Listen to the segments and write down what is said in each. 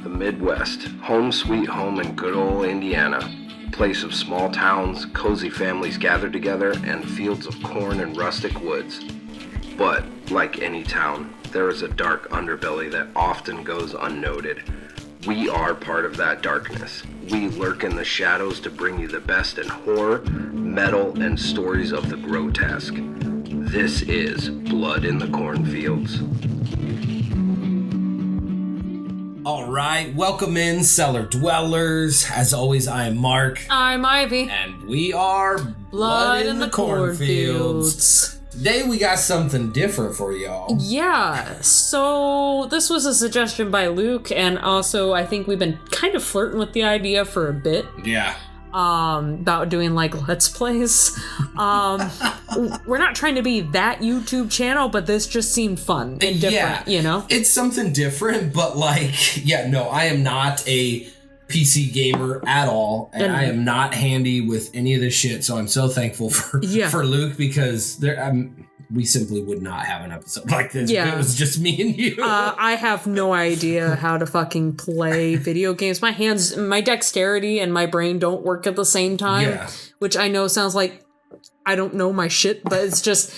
The Midwest, home sweet home in good old Indiana. Place of small towns, cozy families gather together, and fields of corn and rustic woods. But, like any town, there is a dark underbelly that often goes unnoted. We are part of that darkness. We lurk in the shadows to bring you the best in horror, metal, and stories of the grotesque. This is Blood in the Cornfields. All right, welcome in, cellar dwellers. As always, I am Mark. I'm Ivy. And we are Blood in the Cornfields. Today we got something different for y'all. Yeah, so this was a suggestion by Luke, and also I think we've been kind of flirting with the idea for a bit. Yeah. About doing like Let's Plays. We're not trying to be that YouTube channel, but this just seemed fun and different, you know? It's something different, but I am not a PC gamer at all, and I am not handy with any of this shit, so I'm so thankful for Luke, because we simply would not have an episode like this if it was just me and you. I have no idea how to fucking play video games. My hands, my dexterity and my brain don't work at the same time, which I know sounds like I don't know my shit, but it's just,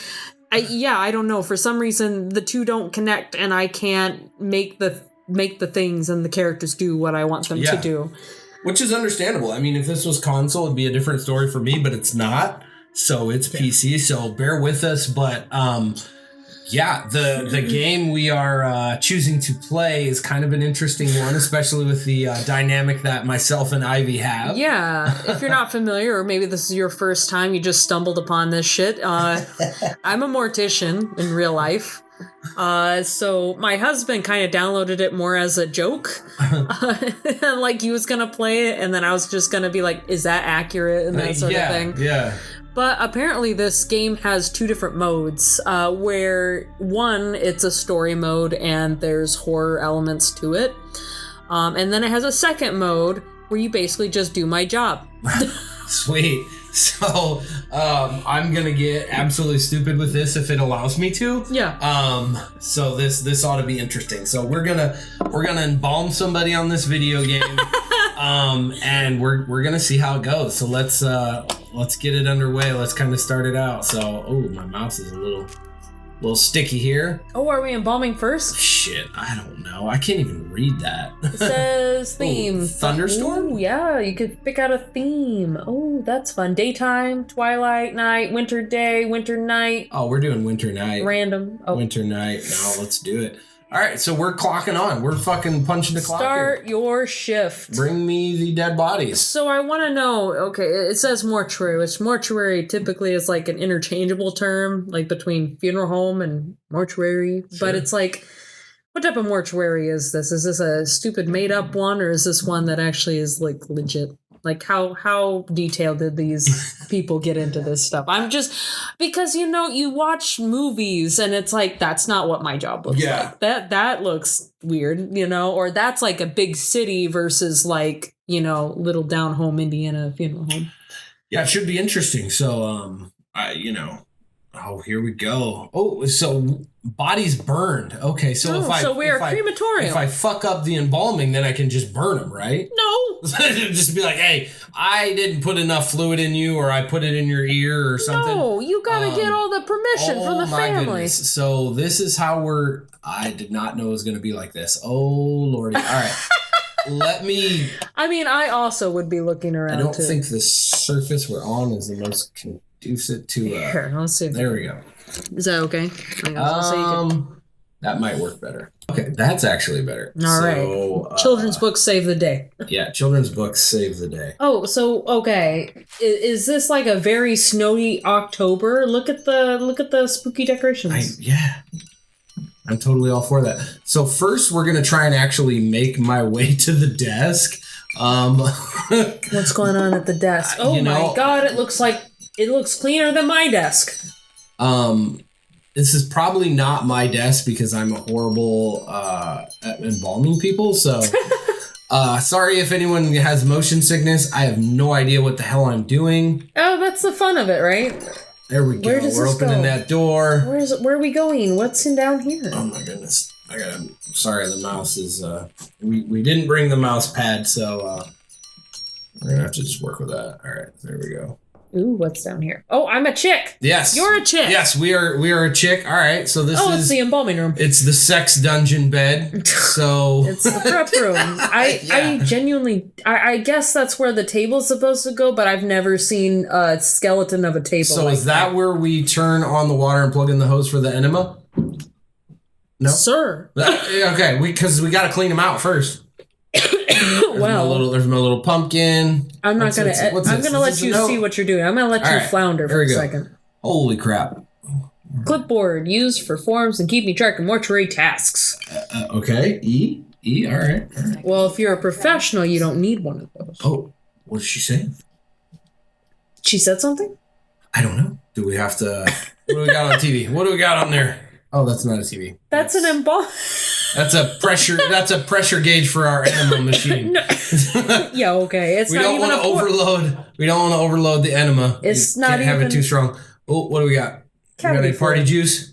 I don't know. For some reason, the two don't connect, and I can't make the things and the characters do what I want them to do. Which is understandable. I mean, if this was console, it'd be a different story for me, but it's not. So it's PC, so bear with us. But the game we are choosing to play is kind of an interesting one, especially with the dynamic that myself and Ivy have. Yeah, if you're not familiar, or maybe this is your first time, you just stumbled upon this shit. I'm a mortician in real life. So my husband kind of downloaded it more as a joke. Like he was gonna play it, and then I was just gonna be like, is that accurate? And that sort of thing. Yeah. But apparently this game has two different modes, where one, it's a story mode and there's horror elements to it. And then it has a second mode where you basically just do my job. Sweet. So, I'm gonna get absolutely stupid with this if it allows me to. Yeah. So this ought to be interesting. So we're gonna embalm somebody on this video game. And we're gonna see how it goes. So let's get it underway. Let's kind of start it out. So, my mouse is a little sticky here. Oh, are we embalming first? Shit, I don't know. I can't even read that. It says theme. Thunderstorm? Ooh, yeah, you could pick out a theme. Oh, that's fun. Daytime, twilight, night, winter day, winter night. Oh, we're doing winter night. Random. Oh. Winter night. No, let's do it. All right, so we're clocking on. We're fucking punching the clock. Start your shift. Bring me the dead bodies. So I want to know, okay, it says mortuary, which mortuary typically is like an interchangeable term, like between funeral home and mortuary. Sure. But it's like, what type of mortuary is this? Is this a stupid made-up one, or is this one that actually is like legit? Like how detailed did these people get into this stuff? I'm just, because you watch movies and it's like, that's not what my job looks like. That looks weird, or that's like a big city versus like, little down home Indiana funeral home. Yeah, it should be interesting. So here we go. Oh, so bodies burned. Okay, so so we're a crematorium. If I fuck up the embalming, then I can just burn them, right? No. Just be like, hey, I didn't put enough fluid in you, or I put it in your ear or something. No, you gotta get all the permission from the family. Goodness. So this is how I did not know it was going to be like this. Oh, Lordy. All right. I also would be looking around. I don't think the surface we're on is the most conducive to... Here, let's see. There we go. Is that okay? That might work better. Okay, that's actually better. All right. Children's books save the day. Yeah, children's books save the day. Oh, so okay. Is this like a very snowy October? Look at the spooky decorations. I'm totally all for that. So first, we're gonna try and actually make my way to the desk. What's going on at the desk? Oh my God! It looks cleaner than my desk. This is probably not my desk because I'm a horrible at embalming people. So sorry if anyone has motion sickness. I have no idea what the hell I'm doing. Oh, that's the fun of it, right? There we go. We're opening that door. Where are we going? What's in down here? Oh my goodness. Sorry, the mouse is. We didn't bring the mouse pad, so we're gonna have to just work with that. All right, there we go. Ooh, what's down here? Oh, I'm a chick. Yes, you're a chick. Yes, we are a chick. All right, so this is. It's the embalming room. It's the sex dungeon bed. So it's the prep room. I genuinely, I guess that's where the table's supposed to go, but I've never seen a skeleton of a table. So is that where we turn on the water and plug in the hose for the enema? No, sir. Okay, because we got to clean them out first. There's my little pumpkin. I'm not gonna. I'm gonna let you see what you're doing. I'm gonna let you flounder for a second. Holy crap! Clipboard used for forms and keeping track of mortuary tasks. Okay. E. All right. Well, if you're a professional, you don't need one of those. Oh, what did she say? She said something. I don't know. Do we have to? What do we got on TV? What do we got on there? Oh, that's not a TV. That's an embalm. That's a pressure gauge for our enema machine. No. Yeah, okay. We don't want to overload the enema. It's you not can't even have it too strong. Oh, what do we got? We got any party juice?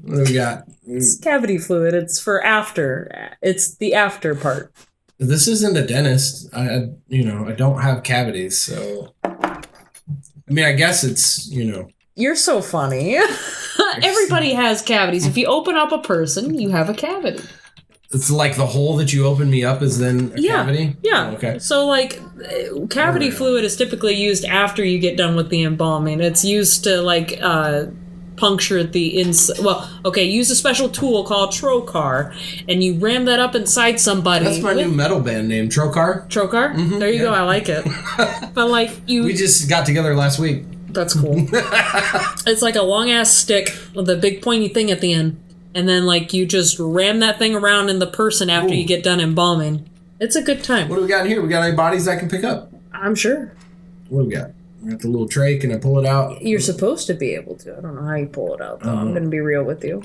What do we got? It's cavity fluid. It's for after. It's the after part. This isn't a dentist. I don't have cavities, so I mean, I guess it's, You're so funny. Everybody has cavities. If you open up a person, you have a cavity. It's like the hole that you open me up is then a cavity? Yeah. Oh, okay. So, cavity fluid is typically used after you get done with the embalming. It's used to, puncture the inside. Well, okay, use a special tool called trocar, and you ram that up inside somebody. That's my new metal band name, Trocar. Trocar? Mm-hmm, there you go, I like it. But, We just got together last week. That's cool. It's like a long-ass stick with a big pointy thing at the end. And then, you just ram that thing around in the person after you get done embalming. It's a good time. What do we got in here? We got any bodies I can pick up? I'm sure. What do we got? We got the little tray. Can I pull it out? You're supposed to be able to. I don't know how you pull it out, though. I'm going to be real with you.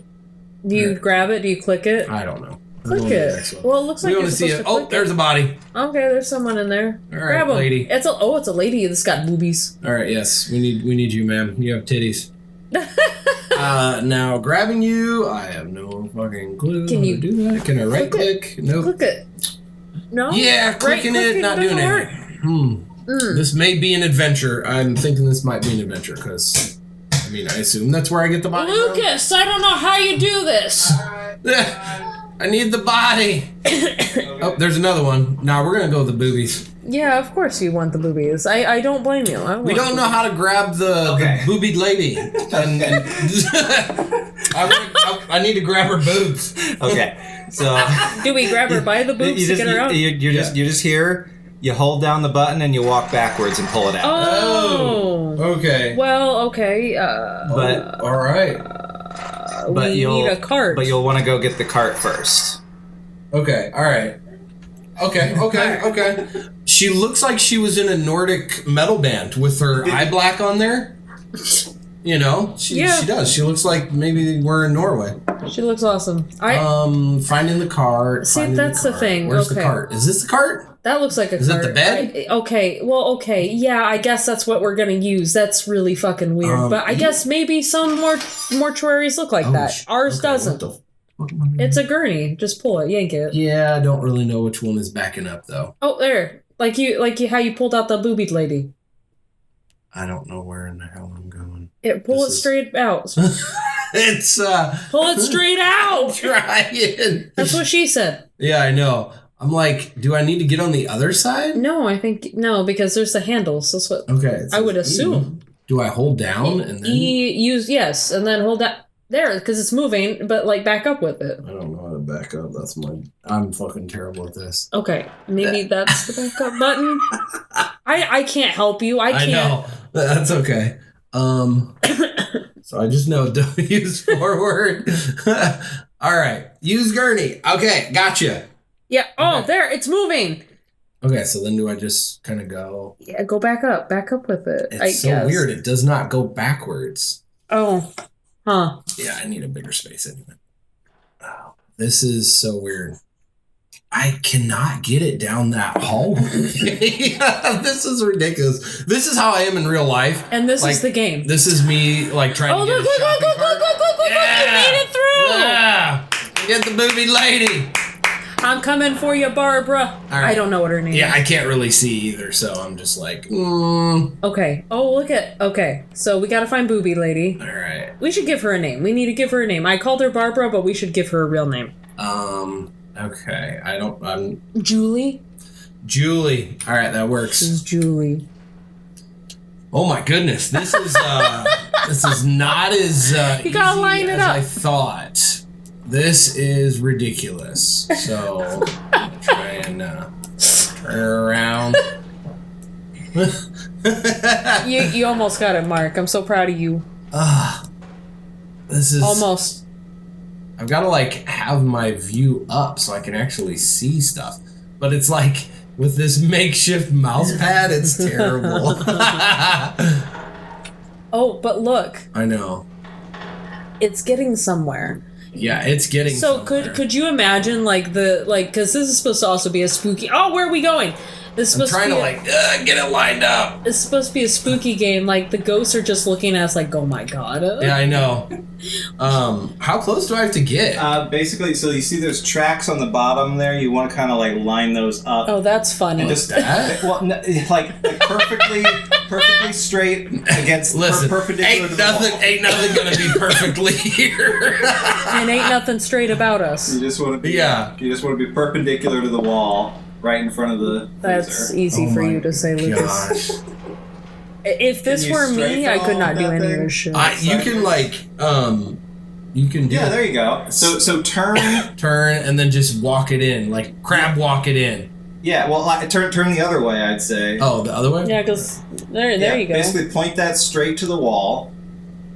Do you grab it? Do you click it? I don't know. Click it. Well, it looks like you're supposed to click it. There's a body. Okay, there's someone in there. All right, grab him. Lady. It's a lady that's got boobies. All right, yes. We need you, ma'am. You have titties. Now, grabbing you, I have no fucking clue how to do that. Can I right-click? Nope. Click it. No? Yeah, clicking it, not doing it. This may be an adventure. I'm thinking this might be an adventure, because, I assume that's where I get the body. Lucas, I don't know how you do this. I need the body. Oh, there's another one. Now we're going to go with the boobies. Yeah, of course you want the boobies. I don't blame you. We don't know how to grab the boobied lady. I need to grab her boobs. Okay, so do we grab her by the boobs to get her out? You're just here. You hold down the button and you walk backwards and pull it out. Oh. Okay. Well, okay. But all right. But we need a cart. But you'll want to go get the cart first. Okay. All right. Okay. She looks like she was in a Nordic metal band with her eye black on there. She does. She looks like maybe we're in Norway. She looks awesome. Finding the cart. See, that's the thing. Where's the cart? Is this the cart? That looks like a cart. Is that the bed? Okay. Yeah, I guess that's what we're gonna use. That's really fucking weird. But I guess maybe some mortuaries look like that. Ours doesn't. It's a gurney. Just pull it, yank it. Yeah, I don't really know which one is backing up though. Oh, there. Like you how you pulled out the boobied lady. I don't know where in the hell I'm going. Pull it straight out. It's pull it straight out. I'm trying. That's what she said. Yeah, I know. I'm like, do I need to get on the other side? No, I think no, because there's the handles. That's what I would assume. Do I hold down and then yes, and then hold that there because it's moving, but back up with it. I don't know how to back up. I'm fucking terrible at this. Okay, maybe that's the backup button. I can't help you. I can't. I know. That's okay. So I just know don't use forward. All right, use gurney. Okay, gotcha. Yeah. Oh, there. It's moving. Okay, so then do I just kind of go? Yeah, go back up. Back up with it. It's so weird. It does not go backwards. Oh. Huh. Yeah, I need a bigger space anyway. Oh, this is so weird. I cannot get it down that hallway. This is ridiculous. This is how I am in real life. And this is the game. This is me trying to get look, you made it through. Yeah. Get the booby lady. I'm coming for you, Barbara. All right. I don't know what her name is. Yeah, I can't really see either, so I'm just like, Okay. Oh, look at. Okay. So we gotta find Booby Lady. All right. We should give her a name. We need to give her a name. I called her Barbara, but we should give her a real name. Okay. Julie? Julie. All right, that works. This is Julie. Oh my goodness. This is not as You gotta easy line it as up. I thought. This is ridiculous. So try and turn her around. You almost got it, Mark. I'm so proud of you. This is Almost. I've got to like have my view up so I can actually see stuff. But it's like with this makeshift mouse pad, it's terrible. Oh, but look. I know. It's getting somewhere. Yeah, it's getting So somewhere. could you imagine because this is supposed to also be a spooky. Oh, where are we going? This is I'm supposed trying to be to get it lined up. It's supposed to be a spooky game. Like the ghosts are just looking at us like, oh my god. Yeah, I know. How close do I have to get? Basically, so you see there's tracks on the bottom there. You want to kind of like line those up. Oh, that's funny. What's that? Well, like perfectly straight against Listen, perpendicular to the wall. ain't nothing gonna be perfectly here. And ain't nothing straight about us. You just want to be Yeah. perpendicular to the wall, right in front of the That's freezer. easy Oh for my you to say, Lucas. Gosh. If this Can you were strafe me, I all could not do that any of thing? this shit. You can like you can do Yeah, there you go. So turn. turn and then just walk it in, like crab walk it in. Yeah, well, turn the other way. I'd say. Oh, the other way? Yeah, because there Yeah, you go. Basically, point that straight to the wall,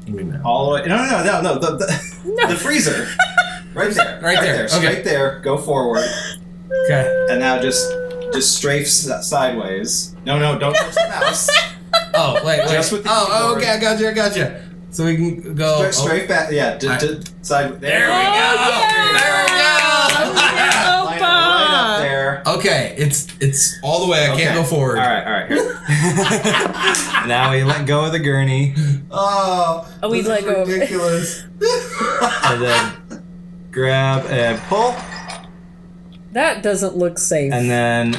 You know. all the way. No. The freezer. Right there. Right there, okay. Straight there. Go forward, Okay. and now just strafe sideways. No, don't touch the mouse. Oh, wait. Just with the oh, keyboard. okay, I got you. So we can go Strafe back. Yeah, side. There we go. yeah! There we go. Line it right up there. Okay, it's all the way. I can't go forward. All right. Here. Now we let go of the gurney, Oh, we this let is go of it. ridiculous. and then grab and pull, That doesn't look safe. and then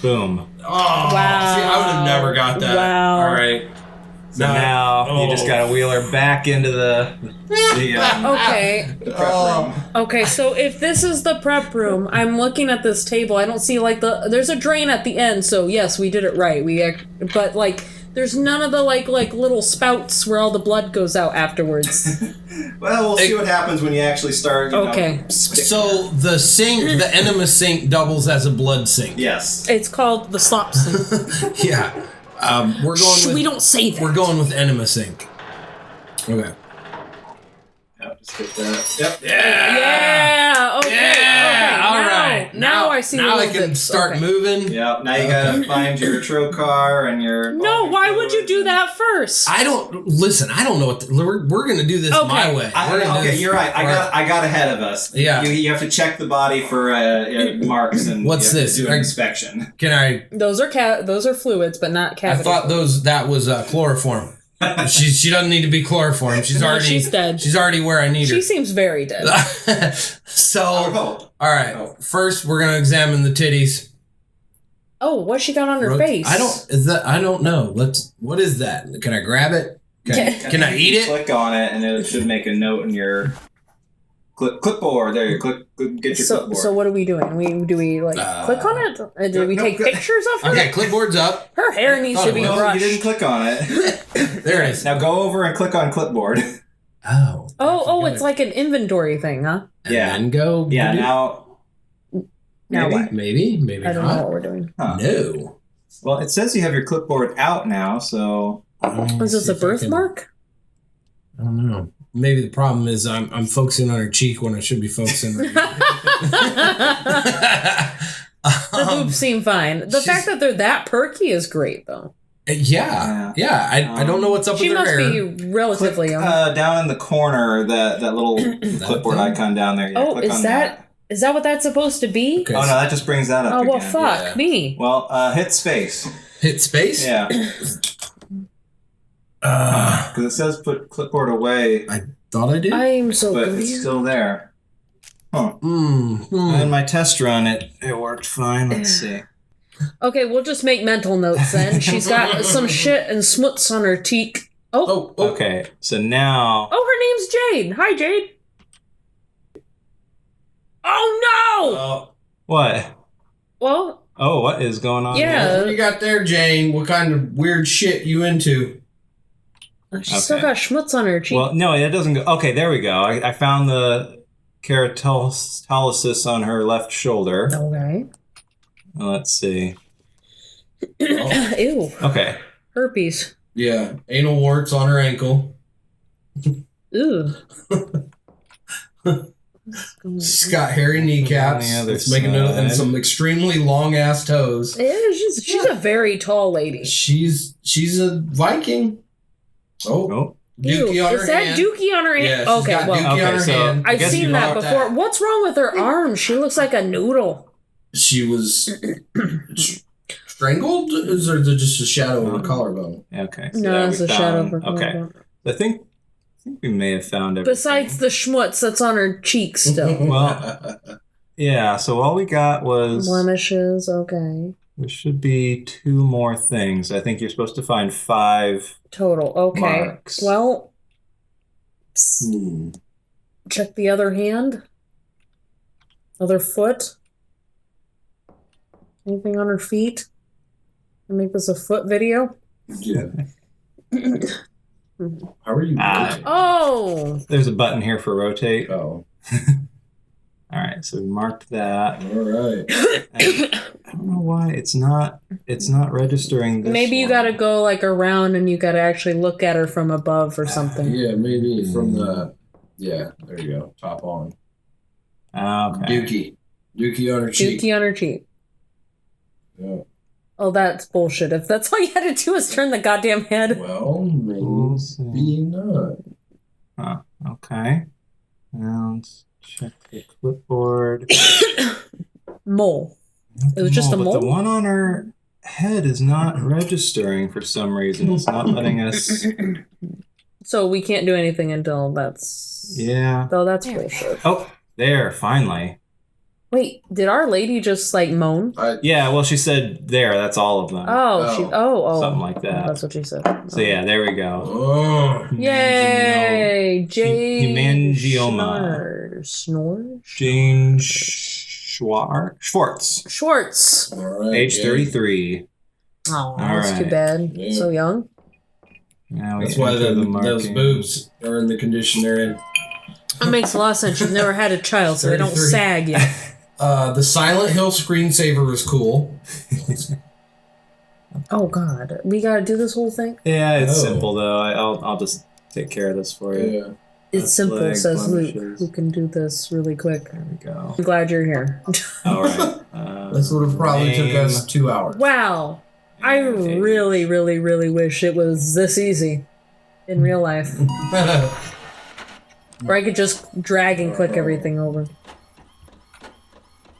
boom. Oh, Wow. See, I would have never got that. Wow. All right. So now you just gotta wheel her back into the Okay. prep room. Okay, so if this is the prep room, I'm looking at this table. I don't see there's a drain at the end. So yes, we did it right. But like there's none of the like little spouts where all the blood goes out afterwards. Well, we'll see what happens when you actually start. Okay. So the sink, the enema sink, doubles as a blood sink. Yes. It's called the slop sink. Yeah. We're going Shh, with. we don't say that. We're going with enema sink. Okay. Yep, just get that. Yep. Yeah. Okay. Yeah. Okay. All now, right. Now I see. Now the I little can bits. start Okay. moving. Yep. Now you gotta find your trocar and your. No, why would you do that first? I don't listen. I don't know what we're gonna do this Okay. my way. We're gonna do Okay, this- you're right. I got ahead of us. Yeah. You have to check the body for marks and What's you have this? To do an inspection. Can I? Those are fluids, but not I cavity. thought that was chloroform. She doesn't need to be chloroform. She's No, already she's dead. She's already where I need her. She seems very dead. So Oh. all right. First, we're gonna examine the titties. Oh, what's she got on her face? I don't know. What is that? Can I grab it? Can I eat it? Click on it, and it should make a note in your clipboard. There you get your clipboard. So what are we doing? Do we click on it? Do we take pictures of her? Okay, clipboard's up. Her hair needs to be no, brushed. you didn't click on it. There it is. Now go over and click on clipboard. Oh. Oh, it's like an inventory thing, huh? And Yeah. then go. Yeah. Now. Now Maybe? what? Maybe I don't know not. what we're doing. Huh. No. Well, it says you have your clipboard out now, so. Is this a birthmark? I don't know. Maybe the problem is I'm focusing on her cheek when I should be focusing on The boobs seem fine. The fact that they're that perky is great, though. Yeah. I don't know what's up She with her must hair. be relatively young. Down in the corner, that little clipboard thing? icon down there. Yeah, Oh, click is on that what that's supposed to be? Okay, Oh no, that just brings that up. Oh well, again. fuck Yeah. me. Well, hit space. hit space? Yeah, because it says put clipboard away, Thought I did. I'm so but it's confused. still there. Huh. In my test run, it worked fine. Let's see. Okay, we'll just make mental notes then. She's got some shit and smuts on her cheek. Oh. Okay, so now... Oh, her name's Jade. Hi, Jade. Oh, no! What? Well... Oh, what is going on Yeah. What you got there, Jane? What kind of weird shit you into? She's still got schmutz on her cheek. Well, no, it doesn't go... Okay, there we go. I found the keratolysis on her left shoulder. Okay. Let's see. Ew. Okay. Herpes. Yeah, anal warts on her ankle. Ew. She's got hairy kneecaps. Let's make a note, and some extremely long ass toes. Yeah, she's a very tall lady. She's a Viking. Oh. Dookie Ew. on her Is that hand. Dookie on her hand? Yeah, she's got Dookie on her hand. I've seen that before. What's wrong with her arm? She looks like a noodle. She was strangled? Is there just a shadow of her collarbone? Okay. So no, it's a shadow of her collarbone. Okay. I think we may have found everything. Besides the schmutz that's on her cheek still. Well, yeah, so all we got was... blemishes, okay. There should be 2 more things. I think you're supposed to find 5 total. Okay. marks. Well, check the other hand. Other foot. Anything on her feet? Make this a foot video. Yeah. How are you? Oh! There's a button here for rotate. Oh. All right, so we marked that. All right. I don't know why it's not registering this. Maybe you gotta go like around and you gotta actually look at her from above or something. Yeah, maybe from the... Yeah, there you go. Top on. Okay. Dookie on her cheek. Dookie on her cheek. Yeah. Oh, that's bullshit. If that's all you had to do is turn the goddamn head. Well, maybe not. Huh. Okay. Now let's check the clipboard. Mole. It was just a mole? But the one on her head is not registering for some reason. It's not letting us... So we can't do anything until that's... Yeah. Oh, that's bullshit. Oh, there, finally. Wait, did our lady just like moan? Yeah, well, she said there. That's all of them. Oh. Something like that. That's what she said. So yeah, there we go. Oh. Yay! Jane Hemangioma. Jane Schwartz. All right. Age 33. Oh, that's too bad. Yeah. So young. Now That's why those boobs are in the condition they're in. That makes a lot of sense. You've never had a child, so they don't sag yet. The Silent Hill screensaver is cool. Oh God, we gotta do this whole thing. Yeah, it's simple though. I'll just take care of this for you. Yeah. It's simple, says Luke, who can do this really quick. There we go. I'm glad you're here. All right. This would have probably took us 2 hours. Wow, I really, really, really wish it was this easy in real life, or I could just drag and click everything over.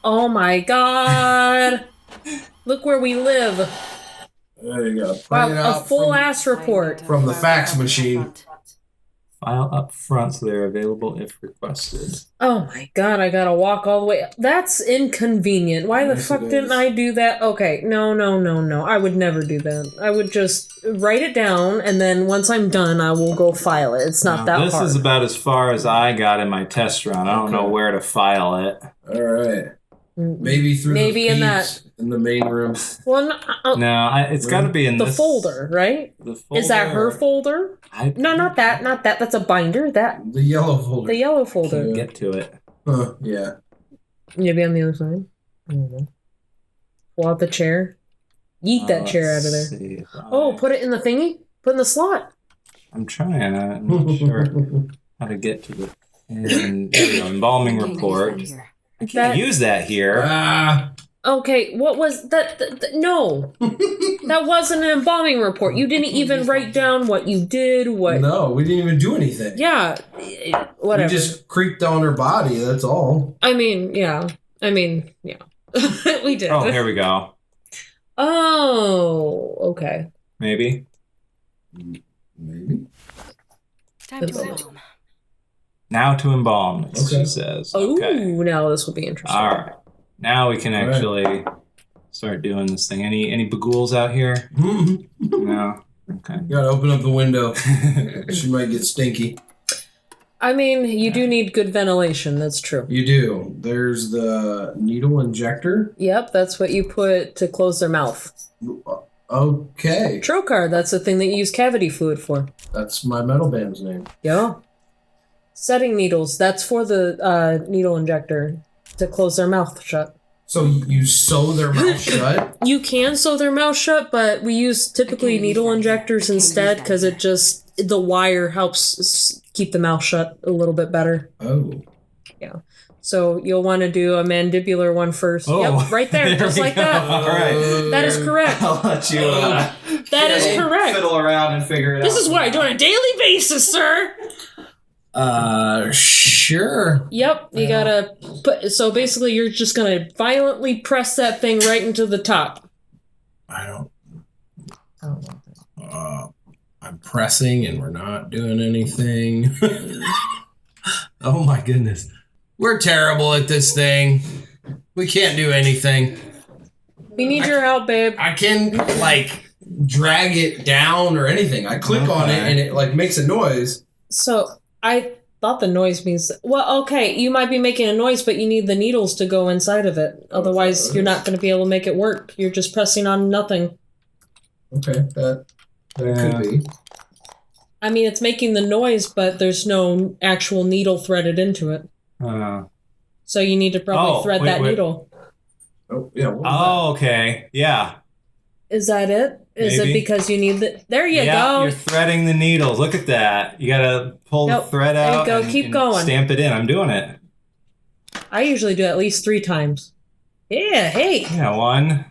Oh my God! Look where we live. There you go. Wow, a full ass report from the fax machine. File up front so they're available if requested. Oh my God, I gotta walk all the way. That's inconvenient. Why the fuck didn't I do that? Okay, no. I would never do that. I would just write it down, and then once I'm done, I will go file it. It's not that hard. This is about as far as I got in my test run. I don't know where to file it. All right. Maybe through in that in the main room. Well, no, it's got to be in the this folder, right? The folder. Is that her folder? No, not that. That's a binder. The yellow folder. The yellow folder. Can't get to it. Yeah. Maybe on the other side. I don't know. Pull out the chair. Yeet that chair out of there. Oh, put it in the thingy. Put it in the slot. I'm trying. I'm not sure how to get to the embalming report. I can't use that here. Okay, what was that? No, that wasn't an embalming report. You didn't even write down what you did. No, we didn't even do anything. Yeah, whatever. We just creeped on her body. That's all. I mean, yeah. We did. Oh, here we go. Oh, okay. Maybe. Maybe. Time to go home. Now to embalm, Okay. she says. Oh, Okay. now this will be interesting. All right. Now we can actually start doing this thing. Any bagools out here? No. Okay. You gotta open up the window. She might get stinky. I mean, you do need good ventilation. That's true. You do. There's the needle injector. Yep, that's what you put to close their mouth. Okay. Trocar, that's the thing that you use cavity fluid for. That's my metal band's name. Yeah. Setting needles, that's for the needle injector to close their mouth shut. So you sew their mouth shut? You can sew their mouth shut, but we use typically needle injectors instead because the wire helps keep the mouth shut a little bit better. Oh. Yeah. So you'll want to do a mandibular one first. Oh, yep, right there, just like that. All right. That is correct. I'll let you That is correct. fiddle around and figure it out. This is what I do on a daily basis, sir. Sure. Yep, you gotta put. So basically, you're just gonna violently press that thing right into the top. I don't. I'm pressing and we're not doing anything. Oh my goodness. We're terrible at this thing. We can't do anything. We need your help, babe. I can drag it down or anything. I click on it and it makes a noise. So I thought the noise means okay, you might be making a noise, but you need the needles to go inside of it. Otherwise, you're not going to be able to make it work. You're just pressing on nothing. Okay, that could be. I mean, it's making the noise, but there's no actual needle threaded into it. So you need to probably thread that needle. Oh, yeah. Okay. Yeah. Is that it? Is Maybe. it because you need the... There you go. You're threading the needles. Look at that. You gotta pull the thread There you out go. and, Keep and going. stamp it in. I'm doing it. I usually do it at least 3 times. Yeah, hey. Yeah, 1,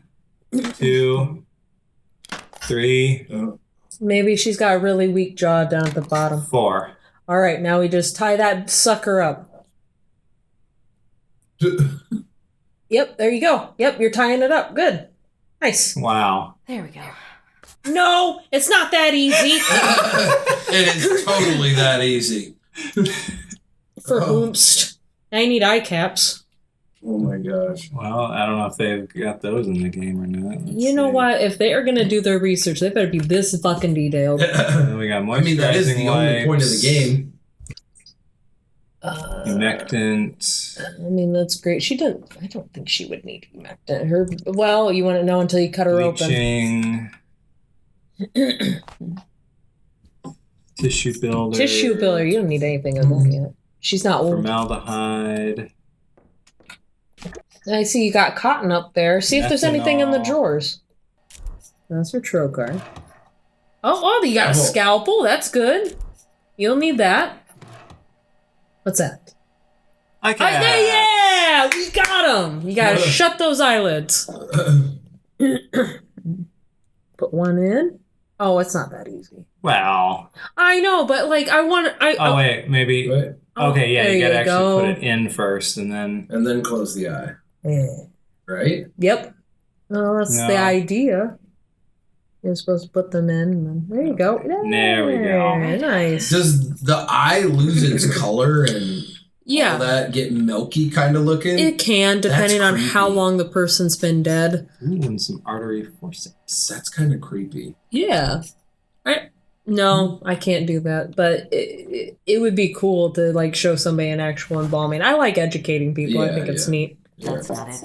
2, 3, Maybe she's got a really weak jaw down at the bottom. 4. All right, now we just tie that sucker up. Yep, there you go. Yep, you're tying it up. Good. Nice. Wow. There we go. No, it's not that easy. It is totally that easy. For whomst. I need eye caps. Oh my gosh. Well, I don't know if they've got those in the game or not. You know what? If they are going to do their research, they better be this fucking detailed. Then we got moisturizing I mean, that is the only point of the wipes, game. Humectant. I mean, that's great. I don't think she would need humectant. Well, you wouldn't know until you cut her Bleaching. Tissue builder. Tissue builder. You don't need anything of that yet. She's not old. Formaldehyde. I see you got cotton up there. See if there's anything in the Methanol. drawers. That's her trocar. Oh, you got a scalpel. That's good. You'll need that. What's that? Okay. Yeah, we got him. You gotta shut those eyelids. Put one in. Oh, it's not that easy. Well. I know, but I want. Oh wait, maybe. Right. Okay, yeah, there you gotta you actually go. put it in first, and then. And then close the eye. Yeah. Right? Yep. Well, that's No. the idea. You're supposed to put them in. And then, there you go. There we go. Nice. Does the eye lose its color and all that get milky kind of looking? It can, depending on how creepy. long the person's been dead. Ooh, and some artery forceps. That's kind of creepy. Yeah. No, I can't do that. But it would be cool to show somebody an actual embalming. I like educating people. I Yeah, think it's yeah. neat. That's not it.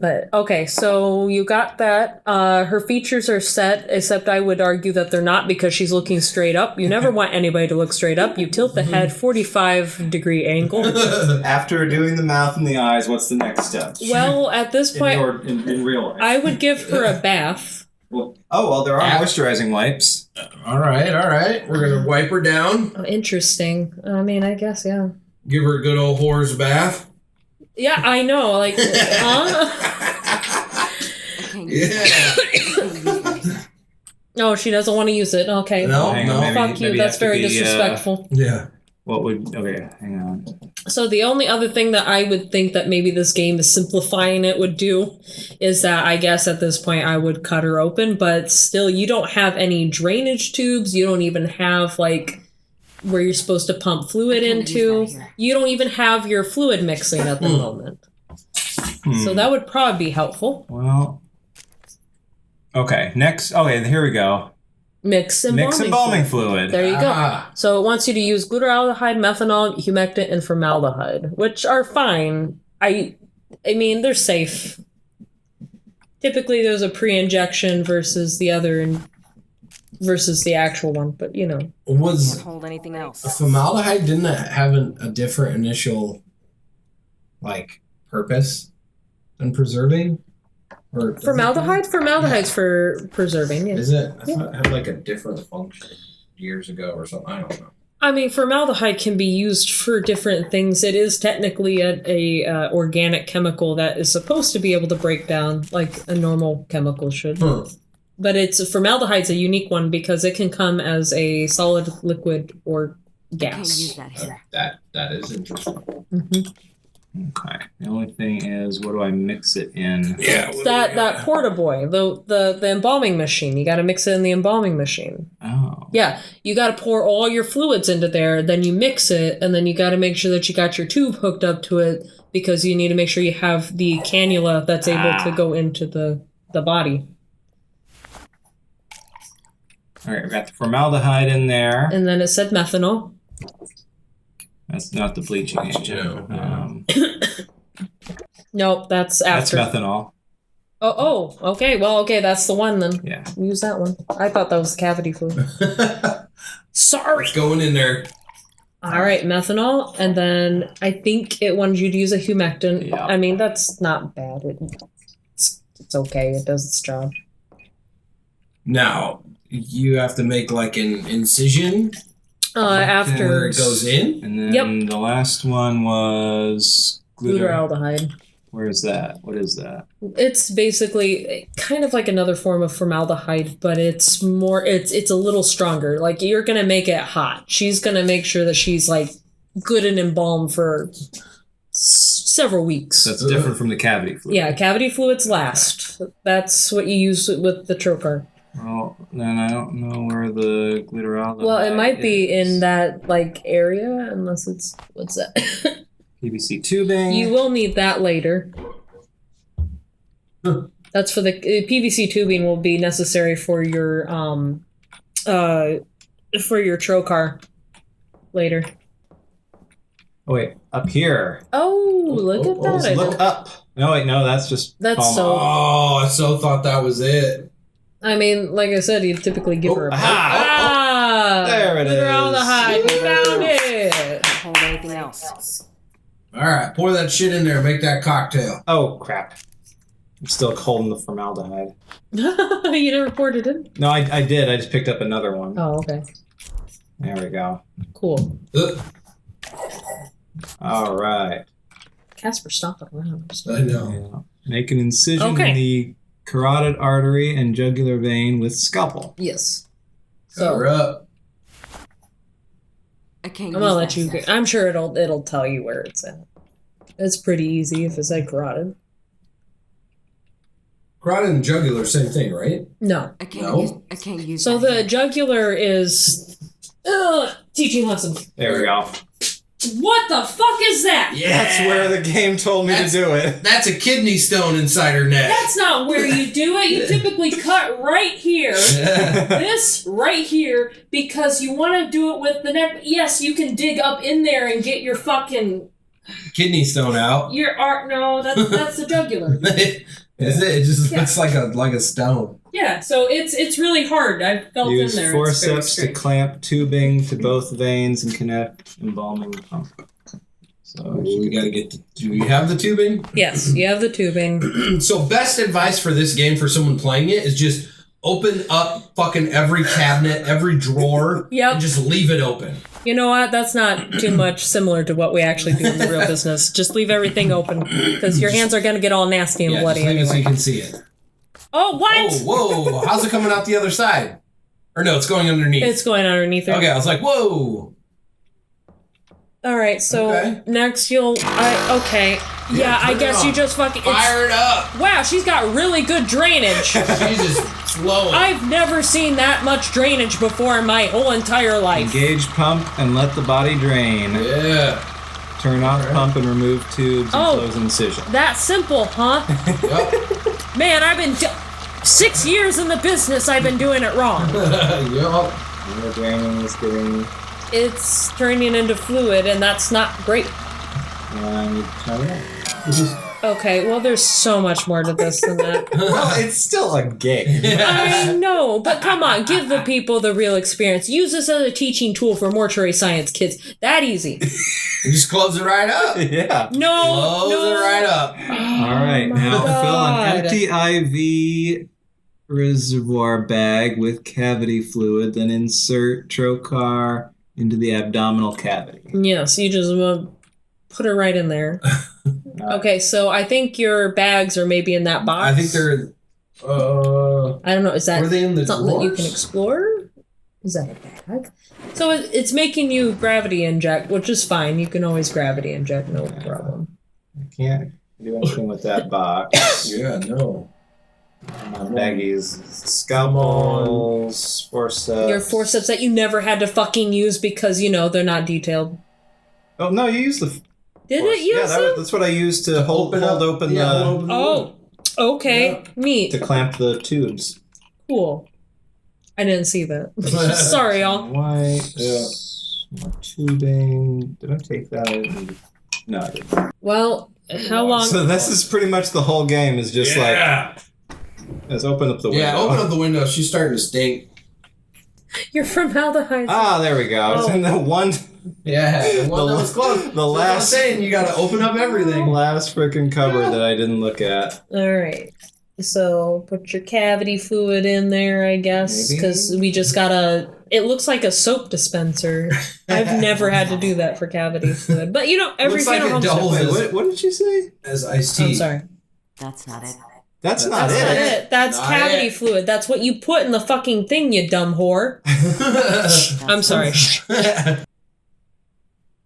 But okay, so you got that. Her features are set, except I would argue that they're not because she's looking straight up. You never want anybody to look straight up. You tilt the head 45-degree angle. After doing the mouth and the eyes, what's the next step? Well, at this point, in real life. I would give her a bath. Well, there are moisturizing wipes. All right. We're going to wipe her down. Oh, interesting. I mean, I guess, yeah. Give her a good old whore's bath. Yeah, I know. Huh? Yeah. No, she doesn't want to use it. Okay. No, Hang on, no. maybe- Fuck you. maybe That's have to very be, disrespectful. Yeah. What would... Okay, hang on. So the only other thing that I would think that maybe this game is simplifying it would do is that I guess at this point I would cut her open, but still you don't have any drainage tubes. You don't even have where you're supposed to pump fluid into. You don't even have your fluid mixing at the moment. So that would probably be helpful. Well, okay. Next. Okay, here we go. Mix embalming fluid. There you go. So it wants you to use glutaraldehyde, methanol, humectant, and formaldehyde, which are fine. I mean, they're safe. Typically, there's a pre-injection versus the other versus the actual one, but you know. Was Can't hold anything else. formaldehyde, didn't it have a different initial, like, purpose than preserving? Or Formaldehyde? Formaldehyde's for preserving, yeah. Is it? I thought it had like a different function years ago or something. I don't know. I mean, formaldehyde can be used for different things. It is technically a organic chemical that is supposed to be able to break down like a normal chemical should. But formaldehyde's a unique one because it can come as a solid, liquid, or gas. Can't use that here. That is interesting. Mm-hmm. Okay. The only thing is, what do I mix it in? Yeah. That portaboy, the embalming machine. You got to mix it in the embalming machine. Oh. Yeah, you got to pour all your fluids into there, then you mix it, and then you got to make sure that you got your tube hooked up to it because you need to make sure you have the cannula that's able to go into the body. All right, we got the formaldehyde in there. And then it said methanol. That's not the bleaching agent. Nope, that's after. That's methanol. Oh, okay. Well, okay, that's the one then. Yeah. Use that one. I thought that was cavity fluid. Sorry. It's going in there. All right, methanol, and then I think it wanted you to use a humectant. Yeah. I mean, that's not bad. It's okay. It does its job. Now, you have to make like an incision After where it goes in. And then the last one was glutaraldehyde. Where is that? What is that? It's basically kind of like another form of formaldehyde, but it's more. It's a little stronger. Like you're gonna make it hot. She's gonna make sure that she's like good and embalmed for several weeks. That's different from the cavity fluid. Yeah, cavity fluids last. That's what you use with the trocar. Well, then I don't know where the glutaraldehyde Well, it might be is. in that like area, unless it's what's that? PVC tubing. You will need that later. That's for the PVC tubing will be necessary for your trocar later. Oh wait, up here. Oh, look at that! I Look up. No, wait, no, that's just. Oh, I so thought that was it. I mean, like I said, you typically give her a there it is. Glutaraldehyde. We found it. Can't hold anything else. All right, pour that shit in there. Make that cocktail. Oh crap! I'm still holding the formaldehyde. You never poured it in? No, I did. I just picked up another one. Oh, okay. There we go. Cool. All right. Casper, stop it around. I know. Yeah. Make an incision in the carotid artery and jugular vein with scalpel. Yes. Cover up. I can't. I'm gonna let you. I'm sure it'll tell you where it's at. It's pretty easy if it's like carotid. Carotid and jugular, same thing, right? No. I can't use. So that the here. jugular is teaching lesson. There we go. What the fuck is that? Yeah. That's where the game told me to do it. That's a kidney stone inside her neck. That's not where you do it. You typically cut right here. This right here because you want to do it with the neck. Yes, you can dig up in there and get your fucking kidney stone out. your art. No, that's the jugular. Is it? It just looks like a stone. Yeah, so it's really hard. I felt Use in there. forceps to clamp tubing to both veins and connect embalming pump. So We gotta get. Do we have the tubing? Yes, you have the tubing. So best advice for this game for someone playing it is just open up fucking every cabinet, every drawer, Yep. and just leave it open. You know what? That's not too much similar to what we actually do in the real business. Just leave everything open because your hands are going to get all nasty and bloody just leave it so you anyway. can see it. Oh, what? Oh, whoa! How's it coming out the other side? Or no, it's going underneath. It's going underneath it. Okay, I was like, whoa. All right, so Okay. next okay. Yeah, I turn it guess you on. just fucking... Fire it up. Wow, she's got really good drainage. She just flowing. I've never seen that much drainage before in my whole entire life. Engage pump and let the body drain. Yeah. Turn off pump and remove tubes and close incision. That simple, huh? Yep. Man, I've been 6 years in the business. I've been doing it wrong. Yep. The draining is getting... It's turning into fluid, and that's not great. And you turn it off. Okay, well, there's so much more to this than that. Well, it's still a game. I know, but come on, give the people the real experience. Use this as a teaching tool for mortuary science kids. That easy. You just close it right up. Yeah. No, Close it right up. All right, now fill an empty IV reservoir bag with cavity fluid, then insert trocar into the abdominal cavity. Yes, you just put it right in there. Okay, so I think your bags are maybe in that box. I think they're. I don't know. Is that Were they in the something that you drawers? can explore? Is that a bag? So it's making you gravity inject, which is fine. You can always gravity inject, no problem. I can't do anything with that box. Yeah, no. My baggies, scalpels, forceps. Your forceps that you never had to fucking use because, they're not detailed. Oh, no, you used the... Did it use them? That's what I used to hold open the... Oh, okay. Neat. To clamp the tubes. Cool. I didn't see that. Sorry, y'all. White. Yeah. More tubing. Did I take that out? No, I didn't. Well, how long? So this is pretty much the whole game is just like... Let's open up the window. Yeah, open up the window. She's starting to stink. You're formaldehyde. Ah, there we go. It's in the one... Yeah, the one that was closed. The last... I was saying, you gotta open up everything. Last freaking cupboard that I didn't look at. All right. So put your cavity fluid in there, I guess, because we just gotta... It looks like a soap dispenser. I've never had to do that for cavity fluid. But, every Looks like funeral it home... doubles Wait, what did she say? as iced tea. I'm sorry. That's not it. That's not That's not it. it. That's Not cavity it. fluid. That's what you put in the fucking thing, you dumb whore. I'm sorry.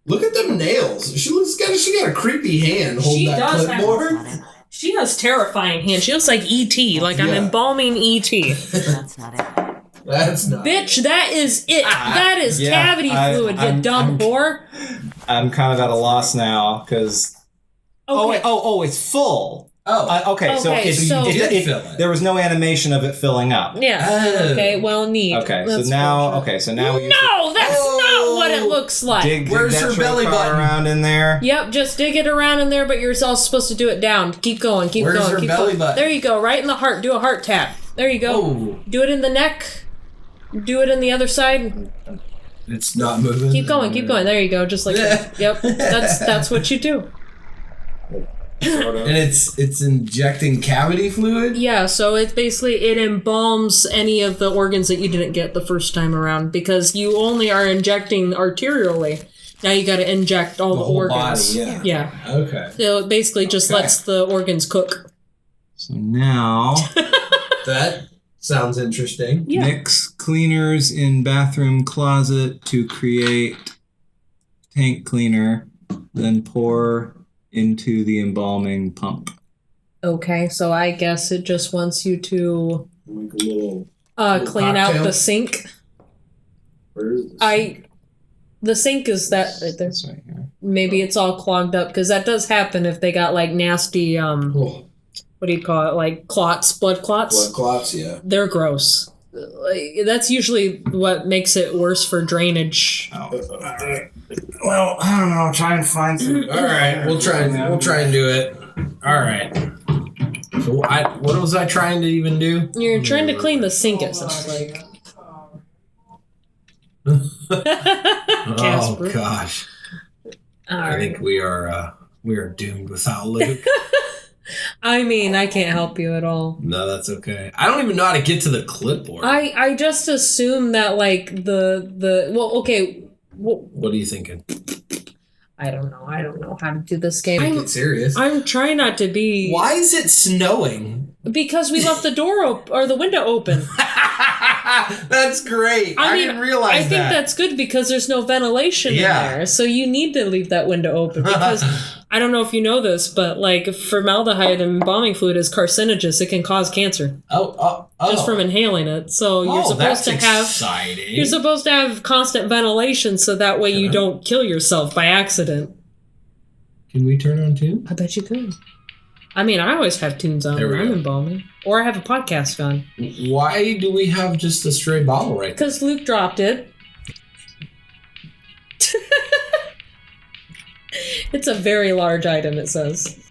Look at them nails. She got a creepy hand holding She that does have- clipboard. That's not it. She has terrifying hands. She looks like E.T., like I'm Yeah. embalming E.T. That's not it. That's not. Bitch, that is it. That is Yeah, cavity fluid, you dumb whore. I'm kind of at a loss now because... Okay. Oh, it's full. Oh. Okay, so, Okay, it, so- it- You did it- fill it. there was no animation of it filling up. Yeah. Oh. Okay, well, neat. Okay, so That's now... bullshit. Okay, so now we No, that's not what it looks like. dig Where's that her belly trocar button? around in there. Yep, just dig it around in there, but you're also supposed to do it down. Keep going, keep Where's going, her keep belly going. button? There you go, right in the heart. Do a heart tap. There you go. Oh. Do it in the neck. Do it in the other side. It's not moving. Keep going, keep going. There you go, just like that. Yep, that's what you do. Sort of. And it's injecting cavity fluid? Yeah, so it embalms any of the organs that you didn't get the first time around because you only are injecting arterially. Now you got to inject all the whole organs. body, yeah. Yeah. Okay. So it basically just Okay. lets the organs cook. So now... That sounds interesting. Yeah. Mix cleaners in bathroom closet to create tank cleaner, then pour into the embalming pump. Okay, so I guess it just wants you to Like a little clean out cocktail? the sink. Where is this? The sink is that right there. That's right here. Maybe it's all clogged up because that does happen if they got like nasty Oh, what do you call it? Like clots, blood clots. blood clots, yeah. They're gross. Like, that's usually what makes it worse for drainage. Well, I don't know. Try and find some. All right, we'll try and do it. All right. So what was I trying to even do? You're trying to clean the sink, it sounds like. Casper. Oh gosh, All I right. think we are doomed without Luke. I mean, I can't help you at all. No, that's okay. I don't even know how to get to the clipboard. I just assume that like okay. What are you thinking? I don't know. I don't know how to do this game. Take it serious. I'm trying not to be Why is it snowing? because we left the door or the window open. That's great. I didn't realize I think that. that's good because there's no ventilation Yeah. in there. So you need to leave that window open because I don't know if you know this, but like formaldehyde and embalming fluid is carcinogenous. It can cause cancer just from inhaling it. So you're supposed to have exciting. You're supposed to have constant ventilation so that way you don't kill yourself by accident. Can we turn on tune? I bet you could. I mean, I always have tunes on when I'm embalming. Or I have a podcast on. Why do we have just a stray bottle right there? Because Luke dropped it. It's a very large item, it says.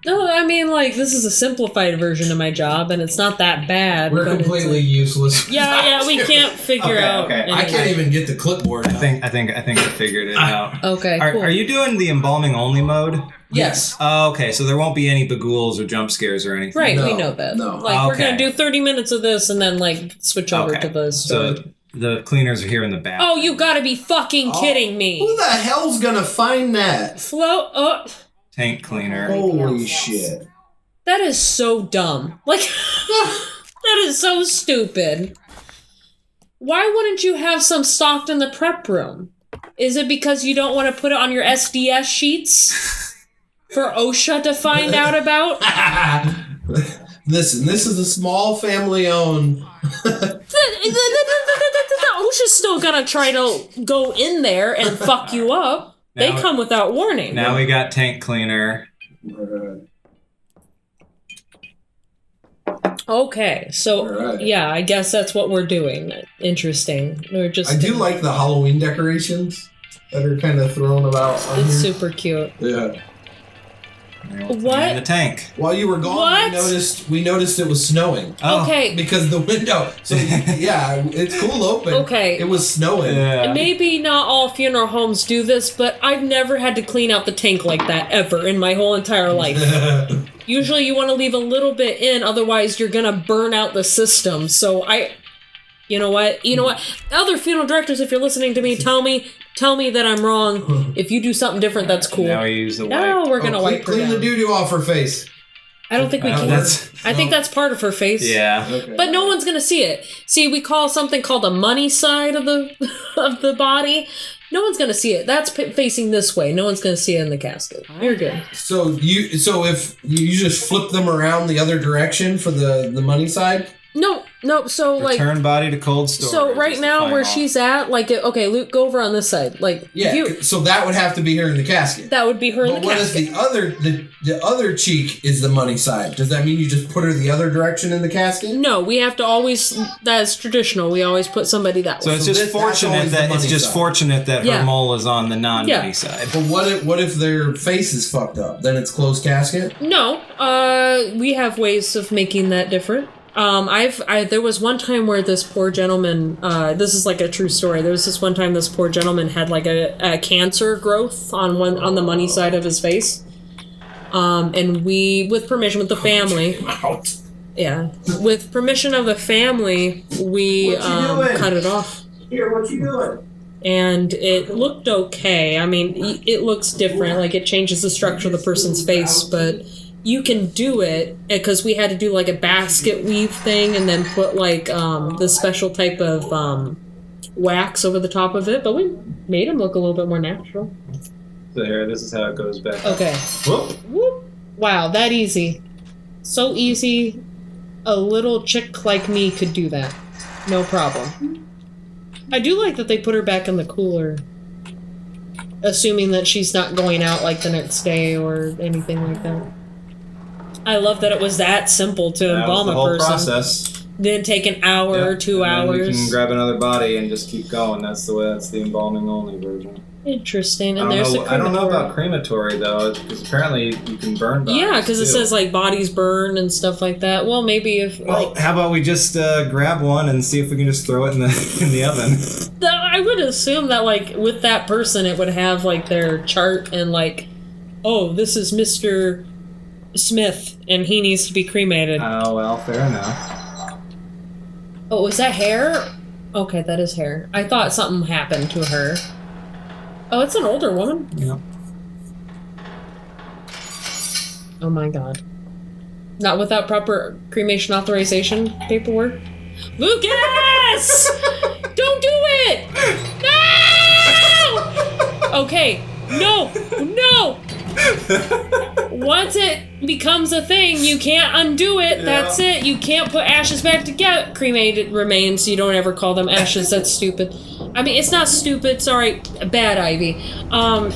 No, I mean, like, this is a simplified version of my job, and it's not that bad. We're completely useless. Yeah, we can't figure out. Okay. I can't even get the clipboard. I think I figured it out. Okay, cool. Are you doing the embalming only mode? Yes. Oh, okay. So there won't be any bagools or jump scares or anything. Right, No, we know that. no. Like, we're going to do 30 minutes of this and then, like, switch over to the story. So the cleaners are here in the back. Oh, you gotta be fucking kidding me. Who the hell's gonna find that? Tank cleaner. Holy shit. That is so dumb. Like, that is so stupid. Why wouldn't you have some stocked in the prep room? Is it because you don't want to put it on your SDS sheets for OSHA to find out about? Listen, this is a small family-owned... OSHA's still gonna try to go in there and fuck you up. They come without warning. Now we got tank cleaner. Okay, so Alright. yeah, I guess that's what we're doing. Interesting. We're just. I do like the Halloween decorations that are kind of thrown about on It's here. super cute. Yeah. What? In the tank. While you were gone, What? we noticed it was snowing. Oh. Okay. Because the window. So yeah, it's cool open. Okay. It was snowing. Yeah. Maybe not all funeral homes do this, but I've never had to clean out the tank like that ever in my whole entire life. Usually you want to leave a little bit in, otherwise you're going to burn out the system. So you know what? Other funeral directors, if you're listening to me, tell me that I'm wrong. If you do something different, that's cool. Now we use the No, wipe. we're going to wipe her Clean the down. doo-doo off her face. I don't think we can. I think that's part of her face. Yeah. Okay. But no one's gonna see it. See, we call something called the money side of the of the body. No one's gonna see it. That's facing this way. No one's gonna see it in the casket. You're good. So if you just flip them around the other direction for the money side? No. So like. Return body to cold storage. So right is the now final. where she's at, like, okay, Luke, go over on this side. Like, Yeah. So that would have to be her in the casket. that would be her in But the what if casket. the other cheek is the money side? Does that mean you just put her the other direction in the casket? No, we have to always. That's traditional. We always put somebody that So way. it's So just that's fortunate always the that money side. Yeah. her mole is on the non-money Yeah. side. But what if their face is fucked up? Then it's closed casket? No, we have ways of making that different. There was one time where this poor gentleman, this is like a true story. There was this one time this poor gentleman had like a cancer growth on the money side of his face. And we, with permission with the family, with permission of the family, we cut it off. Here, what you doing? And it looked okay. I mean, it looks different. Like, it changes the structure of the person's face, but you can do it because we had to do like a basket weave thing and then put like this special type of wax over the top of it. But we made him look a little bit more natural. So here, this is how it goes back. Okay. Whoop. Whoop. Wow, that easy. So easy. A little chick like me could do that. No problem. I do like that they put her back in the cooler. Assuming that she's not going out like the next day or anything like that. I love that it was that simple to That was embalm the a whole person. process. Didn't take an hour or 2 And then hours. we can grab another body and just keep going. That's the embalming only version. Interesting. I And don't there's know. the I don't know crematory. about crematory though, because apparently you can burn bodies. Yeah, because it too. says like bodies burn and stuff like that. Well, maybe if Well, how about we just grab one and see if we can just throw it in the oven? I would assume that like with that person, it would have like their chart and like, oh, this is Mr. Smith and he needs to be cremated. Oh well, fair enough. Oh, is that hair? Okay, that is hair. I thought something happened to her. Oh, it's an older woman. Yeah. Oh my god. Not without proper cremation authorization paperwork? Lucas! Don't do it! No! Okay. No! Once it becomes a thing, you can't undo it. Yeah. That's it. You can't put ashes back together. Cremated remains, you don't ever call them ashes. That's stupid. I mean, it's not stupid. Sorry, bad Ivy.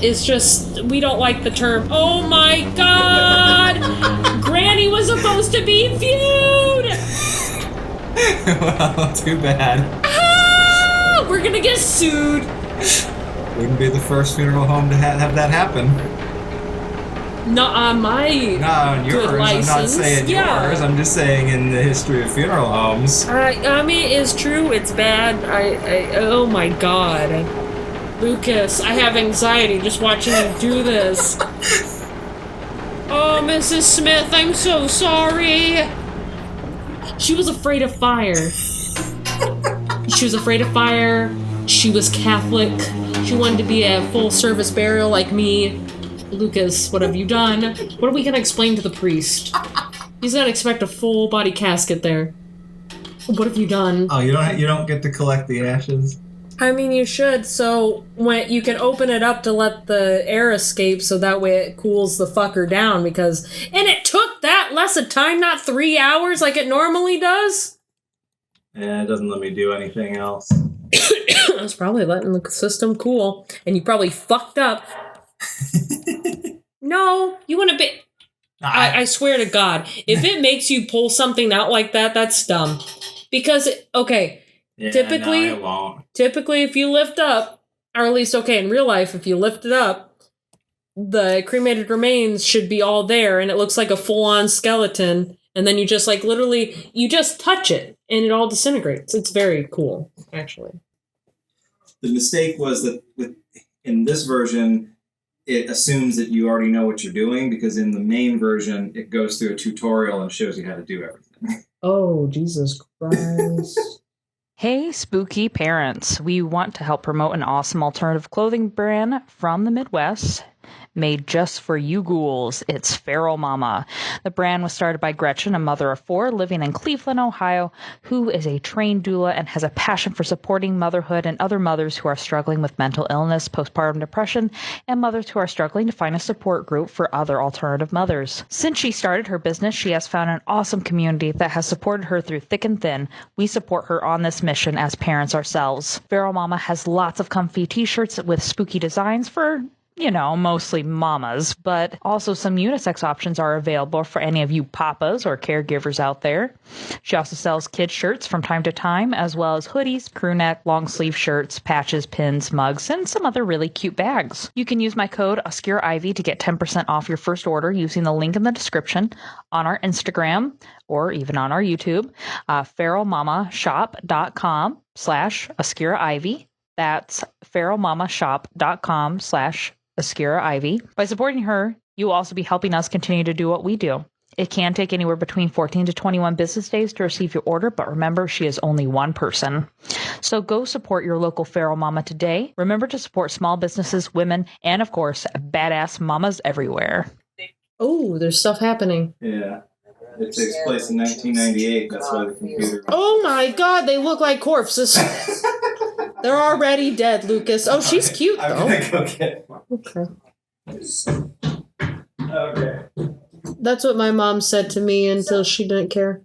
It's just, we don't like the term. Oh my god! Granny was supposed to be viewed! Well, too bad. Ah, we're gonna get sued. Wouldn't be the first funeral home to have that happen. Not on my yours. license. I'm not saying yours. I'm just saying in the history of funeral homes. I mean, it's true. It's bad. Oh my god. Lucas, I have anxiety just watching you do this. Oh, Mrs. Smith, I'm so sorry. She was afraid of fire. She was afraid of fire. She was Catholic. She wanted to be a full-service burial like me. Lucas, what have you done? What are we gonna explain to the priest? He's gonna expect a full body casket there. What have you done? Oh, you don't get to collect the ashes? I mean, you should, so when you can open it up to let the air escape so that way it cools the fucker down and it took that less of time, not 3 hours like it normally does? Yeah, it doesn't let me do anything else. I was probably letting the system cool, and you probably fucked up. No, you want to be... I swear to God, if it makes you pull something out like that, that's dumb. Because, okay, yeah, typically, no, it won't. Typically if you lift up, or at least, okay, in real life, if you lift it up, the cremated remains should be all there, and it looks like a full-on skeleton, and then you just, like, literally, you just touch it, and it all disintegrates. It's very cool, actually. The mistake was that in this version, it assumes that you already know what you're doing, because in the main version, it goes through a tutorial and shows you how to do everything. Oh, Jesus Christ. Hey, spooky parents. We want to help promote an awesome alternative clothing brand from the Midwest made just for you ghouls. It's Feral Mama. The brand was started by Gretchen, a mother of 4 living in Cleveland, Ohio, who is a trained doula and has a passion for supporting motherhood and other mothers who are struggling with mental illness, postpartum depression, and mothers who are struggling to find a support group for other alternative mothers. Since she started her business, she has found an awesome community that has supported her through thick and thin. We support her on this mission as parents ourselves. Feral Mama has lots of comfy t-shirts with spooky designs for mostly mamas, but also some unisex options are available for any of you papas or caregivers out there. She also sells kids shirts from time to time, as well as hoodies, crew neck, long sleeve shirts, patches, pins, mugs, and some other really cute bags. You can use my code OscureIvy to get 10% off your first order using the link in the description on our Instagram or even on our YouTube, feralmamashop.com/OscureIvy. That's feralmamashop.com/OscureIvy. By supporting her, you will also be helping us continue to do what we do. It can take anywhere between 14 to 21 business days to receive your order, but remember, she is only one person. So go support your local Feral Mama today. Remember to support small businesses, women, and of course, badass mamas everywhere. Oh, there's stuff happening. Yeah. It takes place in 1998. That's why the computer... Oh my god, they look like corpses. They're already dead, Lucas. Oh, she's cute, though. I'm gonna go get one. Okay. Okay. That's what my mom said to me until she didn't care.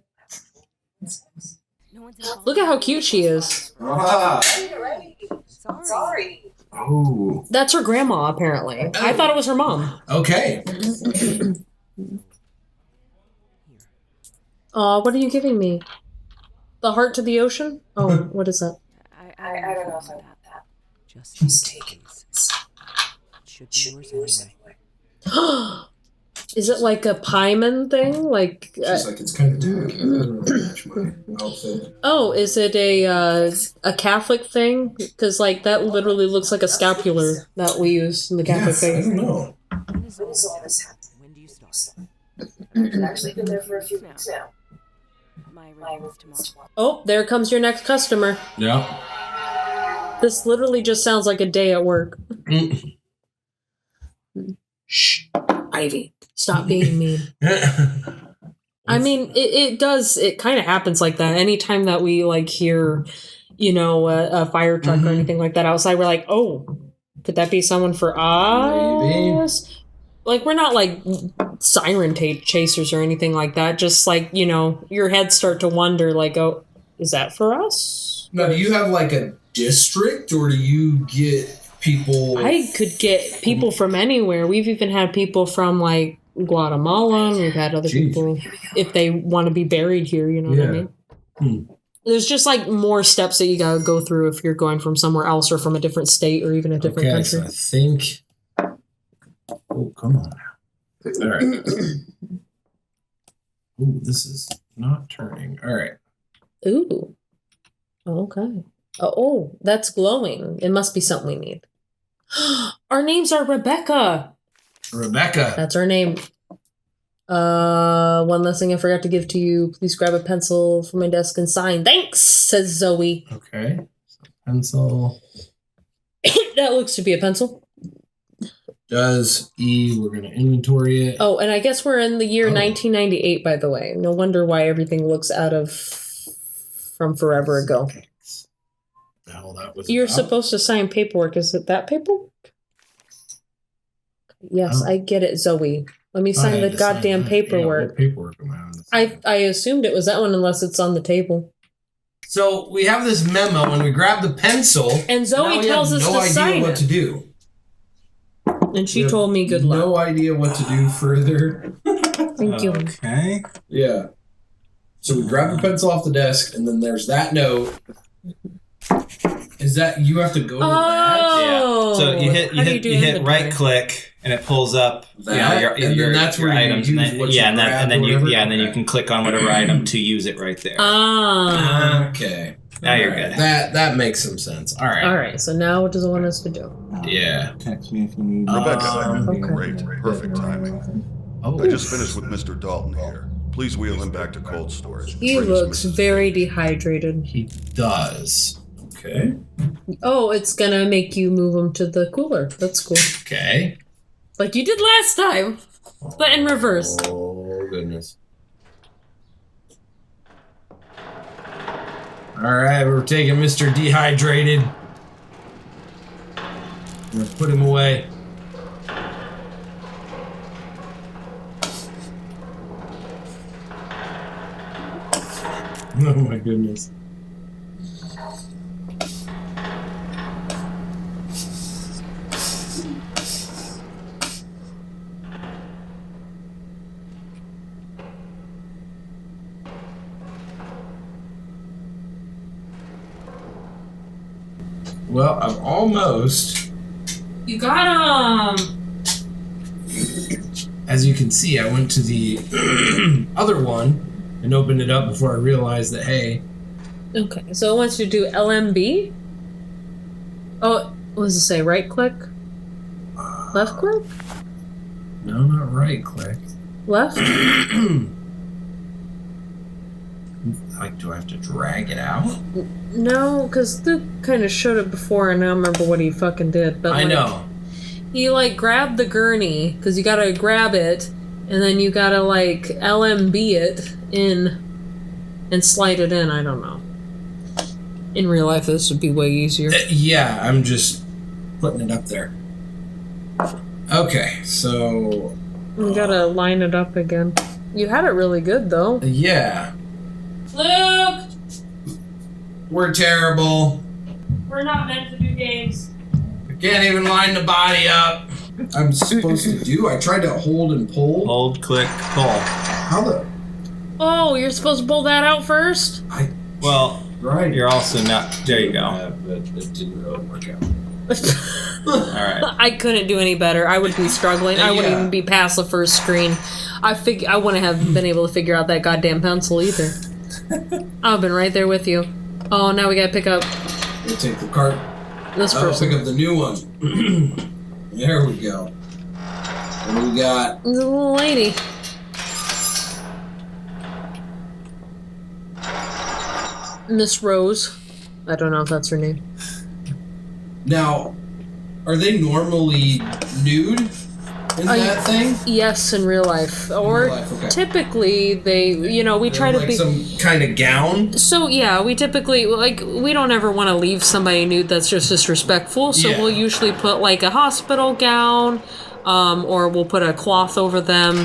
Look at how cute she is. Ah. Sorry. Oh. That's her grandma, apparently. I thought it was her mom. Okay. What are you giving me? The heart to the ocean? Oh, what is that? I don't know if I want that. Just take it. Should be yours anyway. Is it like a pieman thing? Like She's like, it's kind of match my outfit. oh, is it a Catholic thing? Because like that literally looks like a scapular that we use in the Catholic I faith. don't know. When does all this happen? When do you start? I've actually been there for a few weeks now. My arrival tomorrow. Oh, there comes your next customer. Yeah. This literally just sounds like a day at work. Shh, Ivy, stop being mean. I mean, it does. It kind of happens like that. Anytime that we like hear, a fire truck or anything like that outside, we're like, oh, could that be someone for us? Maybe. like, we're not like siren chasers or anything like that. Just like, you know, your head start to wonder, like, oh, is that for us? Now, do you have like a district, or do you get people? I could get people from anywhere. We've even had people from like Guatemala, and we've had other people if they want to be buried here, you know what I mean? There's just like more steps that you gotta go through if you're going from somewhere else or from a different state or even a different country. So I think. Oh, come on now. All right. Ooh, this is not turning. All right. Ooh. Okay. Oh, that's glowing. It must be something we need. Our names are Rebecca. Rebecca. That's our name. One last thing I forgot to give to you. Please grab a pencil from my desk and sign. Thanks, says Zoe. Okay. So pencil. That looks to be a pencil. Does E. We're going to inventory it. Oh, and I guess we're in the year 1998, by the way. No wonder why everything looks out of from forever ago. The hell that was You're about? supposed to sign paperwork. Is it that paperwork? Yes, I get it, Zoe. Let me sign the goddamn paperwork. Yeah, what paperwork am I on? I assumed it was that one unless it's on the table. So we have this memo and we grab the pencil. And Zoe tells us to sign what it. to do. And she told me good luck. No idea what to do further. Thank you. Okay. Yeah. So we grab the pencil off the desk and then there's that note. Is that you have to go to that? Yeah. So you hit right click and it pulls up your that's where items. You use what you and then you you can click on whatever item to use it right there. Okay. Now you're good. That makes some sense. All right. All right. So now what does it want us to do? Yeah. Text me if you need. Rebecca, Okay. great, perfect timing. Oh. I just finished with Mr. Dalton here. Please wheel him back to cold storage. He Bring looks Mrs. very dehydrated. He does. Okay. Oh, it's gonna make you move him to the cooler. That's cool. Okay. Like you did last time, but in reverse. Oh, goodness. All right, we're taking Mr. Dehydrated. We're going to put him away. Oh, my goodness. Well, I've almost. You got him! As you can see, I went to the other one and opened it up before I realized that, hey. Okay, so it wants you to do LMB? Oh, what does it say? Right click? Left click? No, not right click. Left? Like, do I have to drag it out? No, because Luke kind of showed it before and I don't remember what he fucking did. But I know. He, like, grabbed the gurney, because you gotta grab it, and then you gotta, like, LMB it in and slide it in. I don't know. In real life, this would be way easier. Yeah, I'm just putting it up there. Okay, so... You gotta line it up again. You had it really good, though. Yeah. Luke! We're terrible. We're not meant to do games. I can't even line the body up. I'm supposed to do? I tried to hold and pull. Hold, click, pull. How the... Oh, you're supposed to pull that out first? Well, Right. you're also not. There you go. But it didn't really work out. All right. I couldn't do any better. I would be struggling. I wouldn't even be past the first screen. I wouldn't have been able to figure out that goddamn pencil either. I've been right there with you. Oh, now we gotta pick up We'll take the cart. this person. Pick up the new one. There we go. What do we got? The little lady. Miss Rose. I don't know if that's her name. Now, are they normally nude in that thing? Yes, in real life. Or real life, okay. typically they, we try to like be... some kind of gown? So, yeah, we typically, we don't ever want to leave somebody nude that's just disrespectful, so Yeah. we'll usually put, a hospital gown, or we'll put a cloth over them.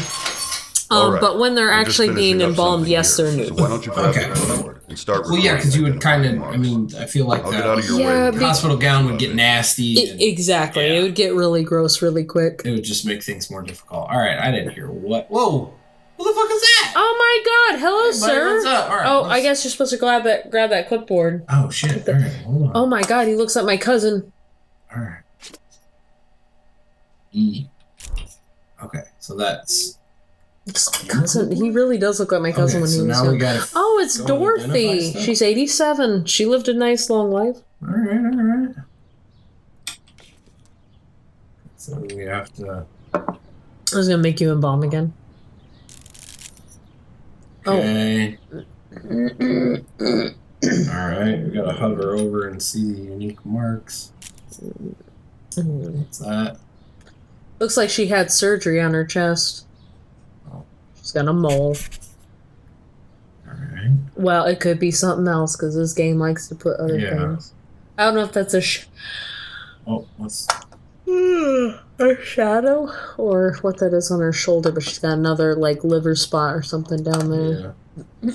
All right. But when they're We're just actually being finishing up embalmed, something yes, here. they're So new. why don't you grab Okay. the clipboard and start Well, yeah, because you would kind of. identifying I mean, I feel like I'll get out of your Yeah, way. be- hospital gown would get nasty. And Exactly. Yeah. It would get really gross really quick. it would just make things more difficult. All right, I didn't hear what. Whoa, what the fuck is that? Oh my god, hello, Hey, buddy, sir. what's up? All right, I let's- guess you're supposed to grab that clipboard. Oh shit! All right, hold on. Oh my god, he looks like my cousin. All right. E. Okay, so that's. Cousin, he really does look like my cousin Okay, when he so was now young. we gotta. Oh, it's go and identify Dorothy. stuff? She's 87. She lived a nice long life. All right. So we have to. I was gonna make you embalm again. Okay. All right, we gotta hover over and see the unique marks. What's that? Looks like she had surgery on her chest. She's got a mole. All right. Well, it could be something else because this game likes to put other Yeah. things. I don't know if that's a Oh, what's? a shadow or what that is on her shoulder, but she's got another like liver spot or something down there. Yeah.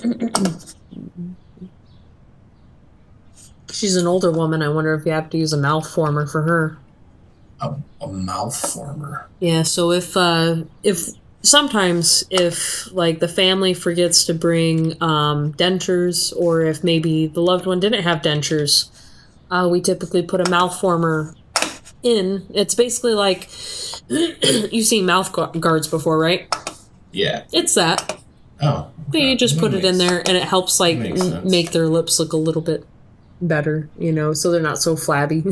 She's an older woman. I wonder if you have to use a mouth former for her. A mouth former. Yeah, so if sometimes if like the family forgets to bring dentures, or if maybe the loved one didn't have dentures, we typically put a mouth former in. It's basically like you've seen mouth guards before, right? Yeah. It's that. Oh. Yeah, you just put it in there, and it helps like makes sense. make their lips look a little bit better, you know, so they're not so flabby.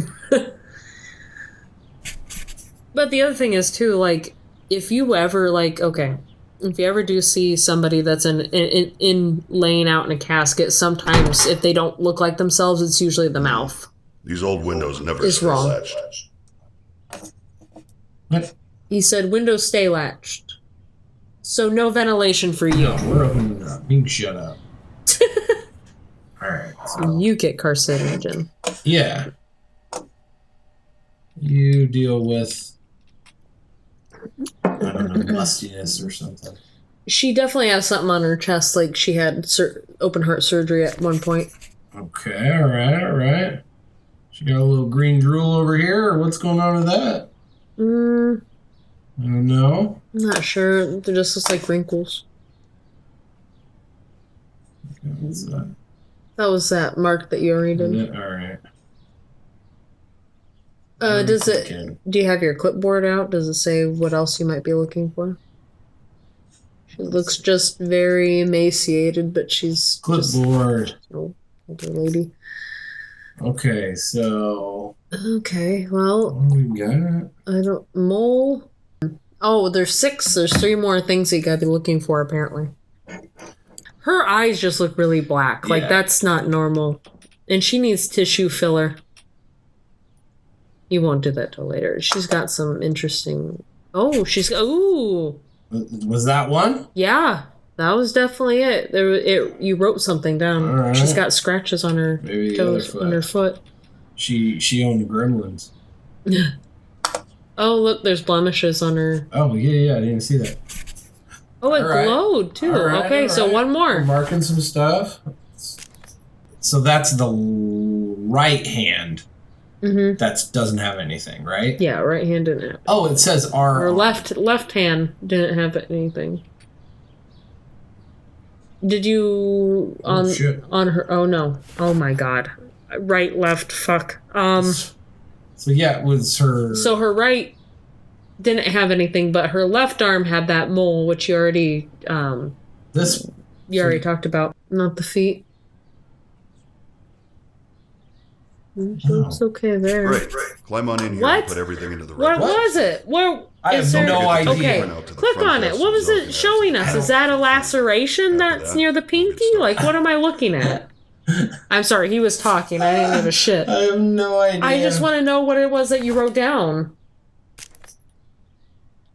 But the other thing is too, like, if you ever if you ever do see somebody that's in laying out in a casket, sometimes if they don't look like themselves, it's usually the mouth. These old windows never It's stay wrong. latched. What? He said windows stay latched, so no ventilation for you. No, we're opening it up. You can shut up. All right. So, You get carcinogen. yeah. You deal with. I don't know, mustiness or something. She definitely has something on her chest, like she had open heart surgery at one point. Okay, all right. She got a little green drool over here, or what's going on with that? I don't know. I'm not sure. They're just looks like wrinkles. Okay, what's that? That was that mark that you already did. All right. Does it? Okay. Do you have your clipboard out? Does it say what else you might be looking for? She looks just very emaciated, but she's Clipboard. just an older lady. Okay, so Okay, well, what do we got? I don't mole. Oh, there's 6. There's 3 more things that you gotta be looking for, apparently. Her eyes just look really black. Like, Yeah. that's not normal. And she needs tissue filler. You won't do that till later. She's got some interesting... Oh, ooh! Was that one? Yeah, that was definitely it. You wrote something down. All right. She's got scratches on her Maybe the toes, other foot. on her foot. She owned Gremlins. Oh, look, there's blemishes on her. Oh yeah, I didn't see that. Oh, it All right. glowed too. All right, Okay, all so right. one more. We're marking some stuff. So that's the right hand. Mm-hmm. That doesn't have anything, right? Yeah, right hand didn't have. Oh, it says R. Or left hand didn't have anything. Did you shit. on her? Oh no! Oh my god! Right, left, fuck. So yeah, it was her. So her right didn't have anything, but her left arm had that mole, which you already This. talked about. Not the feet. She looks okay there. Right. Climb on in here What? and put everything into the What right place. was it? Where I is have there? no idea. Okay, Went out to the click front on it. desk What and was it was showing us? Is that a laceration After that's that, near the we'll get pinky? started. Like, what am I looking at? I'm sorry, he was talking. I didn't give a shit. I have no idea. I just want to know what it was that you wrote down.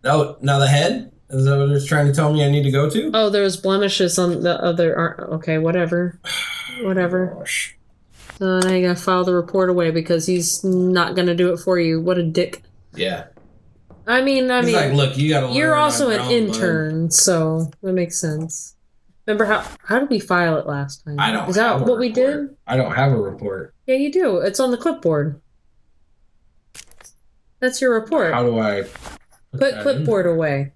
Oh, now the head? Is that what it's trying to tell me I need to go to? Oh, there's blemishes on the other arm. Okay, whatever. Whatever. Gosh. So now you gotta file the report away because he's not gonna do it for you. What a dick. Yeah. I mean, He's like, look, you gotta learn. you're also on an your own, intern, so that makes sense. Remember how did we file it last time? I don't. Is that have a what we report. did? I don't have a report. Yeah, you do. It's on the clipboard. That's your report. How do I put clipboard away?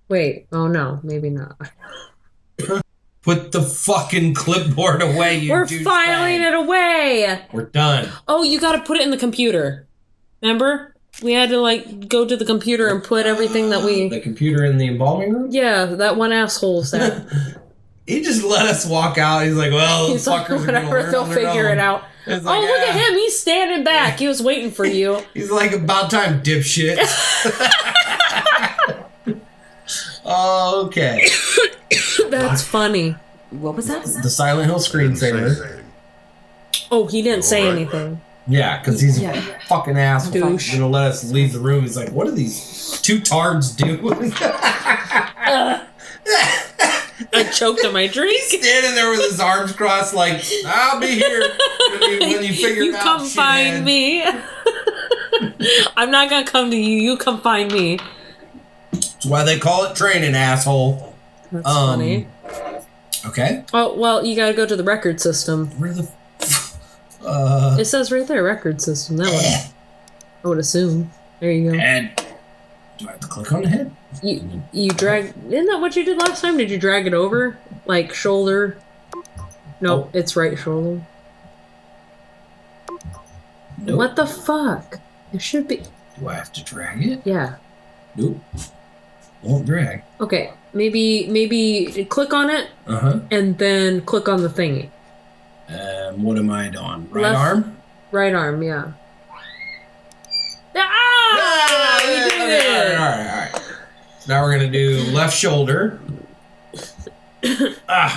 Wait. Oh no, maybe not. Put the fucking clipboard away, you We're douchebag. filing it away. We're done. Oh, you got to put it in the computer. Remember? We had to like go to the computer and put everything that we. The computer in the embalming room. Yeah, that one asshole said. He just let us walk out. He's like, well, He's the fuckers like, are gonna whatever, learn they'll on their figure own. it out. It's like, Look at him. He's standing back. He was waiting for you. He's like, about time, dipshit. Okay. That's funny. What was that? The Silent Hill screensaver. Oh, he didn't say anything. Yeah, because he's a fucking asshole. Douche. He's gonna let us leave the room. He's like, what are these two tards doing? I choked on my drink. He's standing there with his arms crossed, like, I'll be here when you figure You it out. come find me. I'm not gonna come to you. You come find me. That's why they call it training, asshole. That's funny. Okay. Oh, well, you gotta go to the record system. Where the... It says right there, record system. That one. I would assume. There you go. And do I have to click on the head? You drag... Isn't that what you did last time? Did you drag it over? Like, shoulder? Nope, it's right shoulder. Nope. What the fuck? It should be... Do I have to drag it? Yeah. Nope. Won't drag. Okay, maybe click on it, and then click on the thingy. What am I on? Right Left- arm? Right arm, yeah. Ah! We did it! All right. So now we're going to do left shoulder.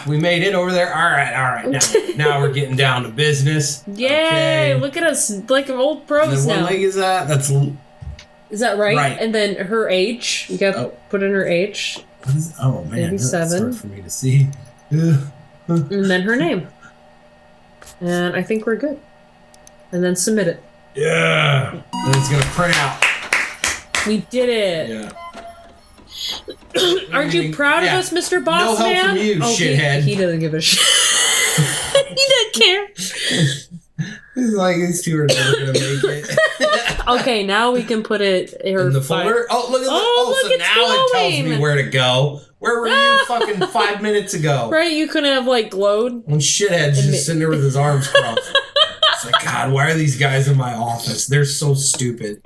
We made it over there. All right. Now we're getting down to business. Yay! Okay. Look at us, like old And pros then now. what leg is that? That's... Is that right? Right. And then her H. You got to put in her H. Oh, man. That's 87. hard for me to see. And then her name. And I think we're good. And then submit it. Yeah. And it's going to print out. We did it. Yeah. Aren't you proud of us, Mr. Boss No help Man? from you, shithead. He doesn't give a shit. He doesn't care. He's like, these two are never going to make it. Okay, now we can put it In the folder? Oh, look at Oh, so look, it's now it tells glowing. me where to go. Where were you fucking 5 minutes ago? Right, you couldn't have, like, glowed. When shithead's just sitting there with his arms crossed. It's like, God, why are these guys in my office? They're so stupid.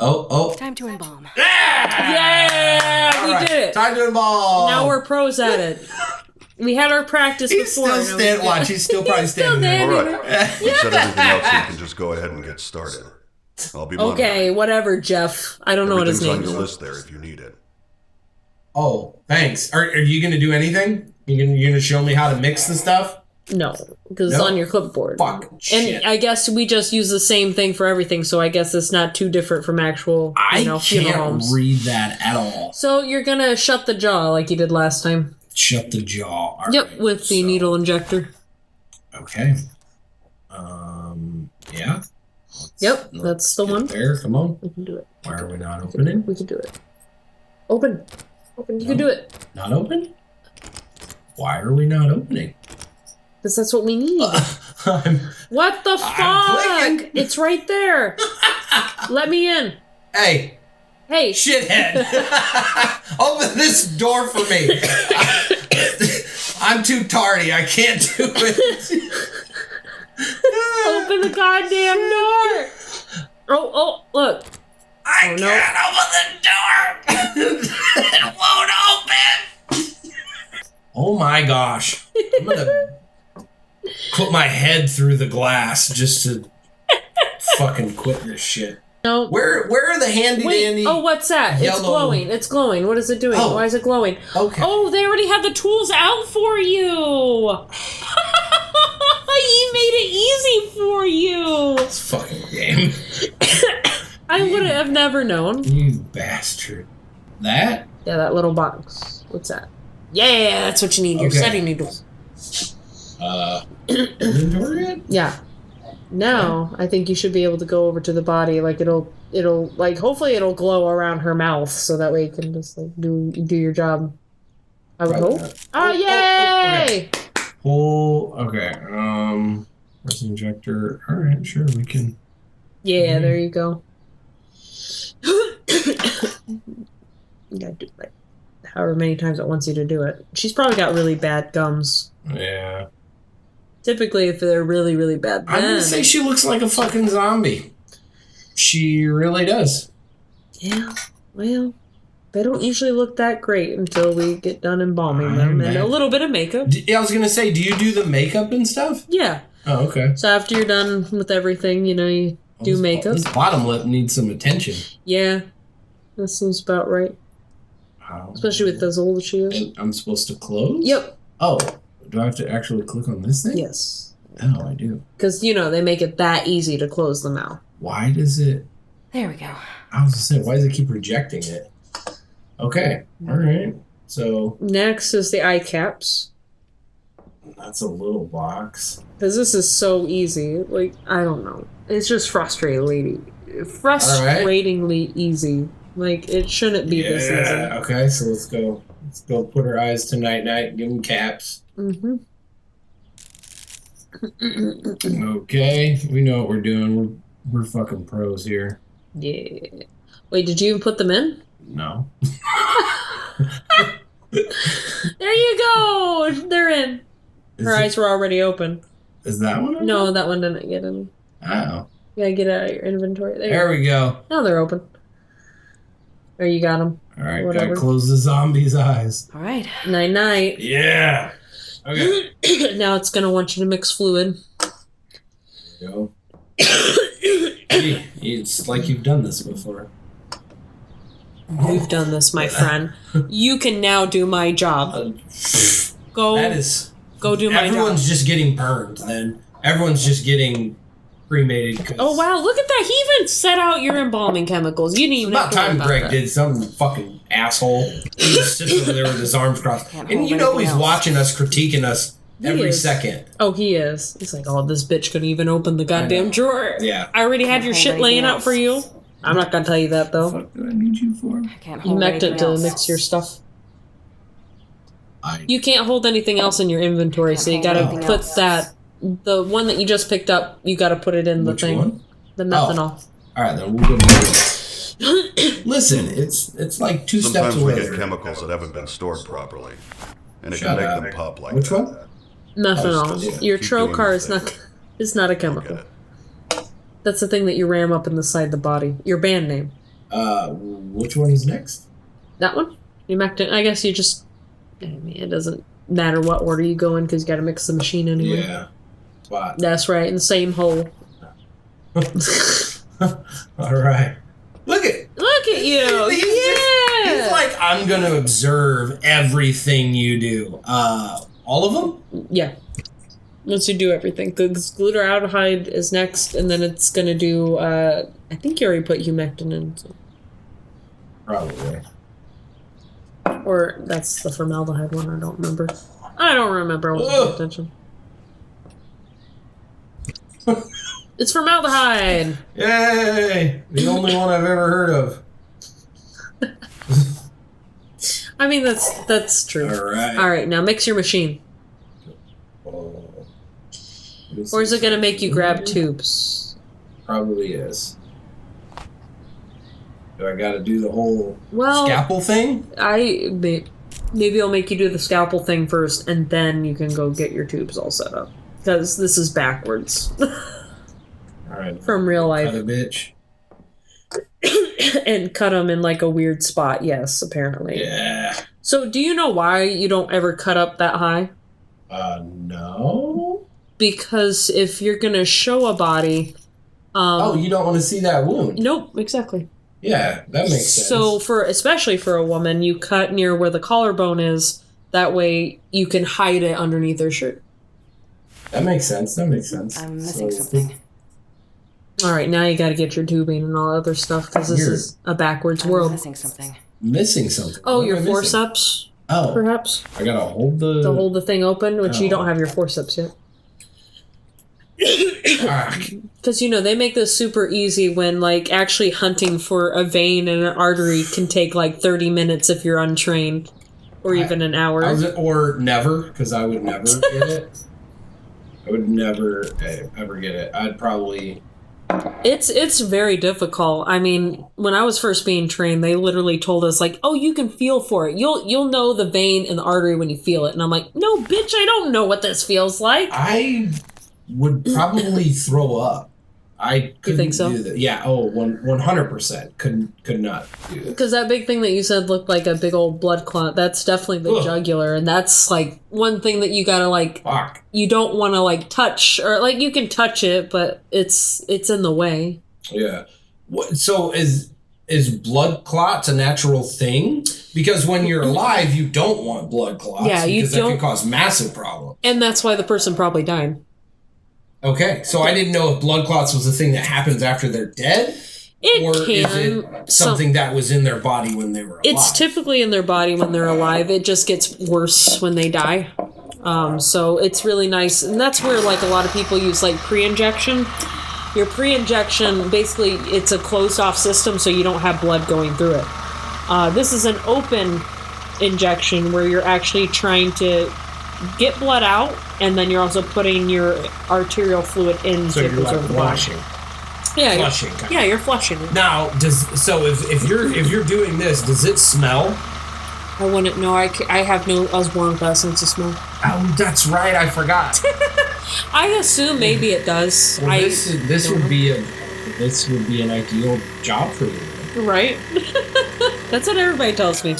Oh. Time to embalm. Yeah! All We right, did it. Time to embalm. Now we're pros at it. We had our practice He's before. still standing. Watch, he's still probably standing there. All right. We've said everything else, so you can just go ahead and get started. I'll be monitoring. Okay, whatever, Jeff. I don't know what his Everything's name on is. your list there if you need it. Oh, thanks. Are you going to do anything? You going to show me how to mix the stuff? No, because it's No? on your clipboard. Fuck. Shit. And I guess we just use the same thing for everything, so I guess it's not too different from actual, funeral can't homes. read that at all. So you're gonna shut the jaw like you did last time. Shut the jaw. All Yep, right, with the needle injector. Okay. Yeah. Yep, that's the one. There, come on. We can do it. Why are we not opening? We can do it. Open. You can do it. Not open? Why are we not opening? Because that's what we need. What the fuck? It's right there. Let me in. Hey, Hey. shithead. Open this door for me. I'm too tardy. I can't do it. Open the goddamn door. Oh, look. I can't open the door. It won't open. Oh my gosh. I'm going to put my head through the glass just to fucking quit this shit. No. Where are the handy dandy? Oh, what's that? yellow- It's glowing. It's glowing. What is it doing? Oh. Why is it glowing? Okay. Oh, they already have the tools out for you. He made it easy for you. This fucking game. I would have never known. You bastard. That? Yeah, that little box. What's that? Yeah, that's what you need. Your Okay. setting needles. Inventory it? Yeah. Now, I think you should be able to go over to the body. Like it'll like hopefully it'll glow around her mouth, so that way you can just like do your job. I would hope. Oh, yay! Okay. First injector. All right, sure, we can. Yeah, there you go. You gotta do like however many times it wants you to do it. She's probably got really bad gums. Yeah. Typically, if they're really, really bad, I'm gonna say she looks like a fucking zombie. She really does. Yeah. Well, they don't usually look that great until we get done embalming them and a little bit of makeup. I was gonna say, do you do the makeup and stuff? Yeah. Oh, okay. So after you're done with everything, you do makeup. This bottom lip needs some attention. Yeah. That seems about right. Wow. Especially with as old as she is. And I'm supposed to close? Yep. Oh, do I have to actually click on this thing? Yes. Oh, I do. Because, they make it that easy to close the mouth. Why does it... There we go. I was going to say, why does it keep rejecting it? Okay. All right. So... Next is the eye caps. That's a little box. Because this is so easy. Like, I don't know. It's just frustratingly easy. Like, it shouldn't be this easy. Okay, so let's go. Let's go put her eyes to night-night, give them caps. Mm-hmm. Okay, we know what we're doing. We're fucking pros here. Yeah. Wait, did you even put them in? No. There you go! They're in. Her eyes were already open. Is that one? No, that one didn't get in. Oh. You gotta get it out of your inventory. There we go. Now they're open. Or you got them. All right, gotta close the zombie's eyes. All right. Night-night. Yeah. Okay. Now it's gonna want you to mix fluid. There you go. Gee, it's like you've done this before. You've done this, my friend. You can now do my job. Go do my job. Everyone's just getting burned then. Everyone's just getting cremated. Oh, wow. Look at that. He even set out your embalming chemicals. You didn't even have to worry about Greg did. Some fucking asshole. He was sitting over there with his arms crossed. And he's watching us, critiquing us every second. Oh, he is. He's like, oh, this bitch couldn't even open the goddamn drawer. Yeah. I already had your shit laying out for you. I'm not going to tell you that, though. What the fuck do I need you for? I can't You hold mecked it to else. mix your stuff. You can't hold anything else in your inventory, so you gotta put that. The one that you just picked up, you gotta put it in the thing. One? The methanol. All right, then we'll go. Listen, it's like two steps away. Sometimes we get chemicals that haven't been stored properly, and it Shut can make up. them pop like Which that. one? Methanol. Your Keep doing trocar this is thing. not a chemical. Look at it. That's the thing that you ram up in the side of the body. Your band name. Which one's next? That one? You mecked it. I guess you just. I mean, it doesn't matter what order you go in because you got to mix the machine anyway. Yeah. Spot. That's right, in the same hole. All right. Look at you. He's like, I'm gonna observe everything you do. All of them? Yeah. Once you do everything. Because glutaraldehyde is next, and then it's going to do, I think you already put humectant in. So. Probably. Or that's the formaldehyde one, I don't remember. I wasn't paying attention. It's formaldehyde! Yay! The only one I've ever heard of. I mean, that's true. All right, now mix your machine. Or is it going to make you grab tubes? Probably is. Do I got to do the whole Well, scalpel thing? Maybe I'll make you do the scalpel thing first, and then you can go get your tubes all set up. Because this is backwards. All right. From real life. Cut a bitch. And cut them in like a weird spot, yes, apparently. Yeah. So do you know why you don't ever cut up that high? No. Because if you're going to show a body... you don't want to see that wound. Nope, exactly. Yeah, that makes sense. So especially for a woman, you cut near where the collarbone is. That way you can hide it underneath her shirt. That makes sense. I'm missing something. All right, now you got to get your tubing and all other stuff because this is a backwards world. Missing something. Missing something. Oh, What your am I missing? forceps? Oh. Perhaps? I gotta hold the... To hold the thing open, which you Oh. don't have your forceps yet. Because, they make this super easy when, like, actually hunting for a vein and an artery can take, like, 30 minutes if you're untrained. Or even an hour. Or never, because I would never get it. I would never, ever get it. I'd probably... It's very difficult. I mean, when I was first being trained, they literally told us, like, oh, you can feel for it. You'll know the vein and the artery when you feel it. And I'm like, no, bitch, I don't know what this feels like. I would probably throw up. I couldn't think so? do that. Yeah, 100%. Could not do that. Because that big thing that you said looked like a big old blood clot, that's definitely the jugular. And that's, like, one thing that you gotta, like... Fuck. You don't want to, like, touch. Or, like, you can touch it, but it's in the way. Yeah. So is blood clots a natural thing? Because when you're alive, you don't want blood clots. Yeah, you because don't... that can cause massive problems. And that's why the person probably died. Okay, so I didn't know if blood clots was a thing that happens after they're dead, is it something that was in their body when they were alive? It's typically in their body when they're alive. It just gets worse when they die. So it's really nice, and that's where like a lot of people use like pre-injection. Your pre-injection, basically, it's a closed-off system, so you don't have blood going through it. This is an open injection where you're actually trying to get blood out, and then you're also putting your arterial fluid in so to you're preserve like the body. flushing. Yeah, flushing. you're flushing it. Now, if you're doing this, does it smell? I wouldn't know. I have no. I was born without sense of smell. Oh, that's right. I forgot. I assume maybe it does. Well, this would be an ideal job for you, right? That's what everybody tells me.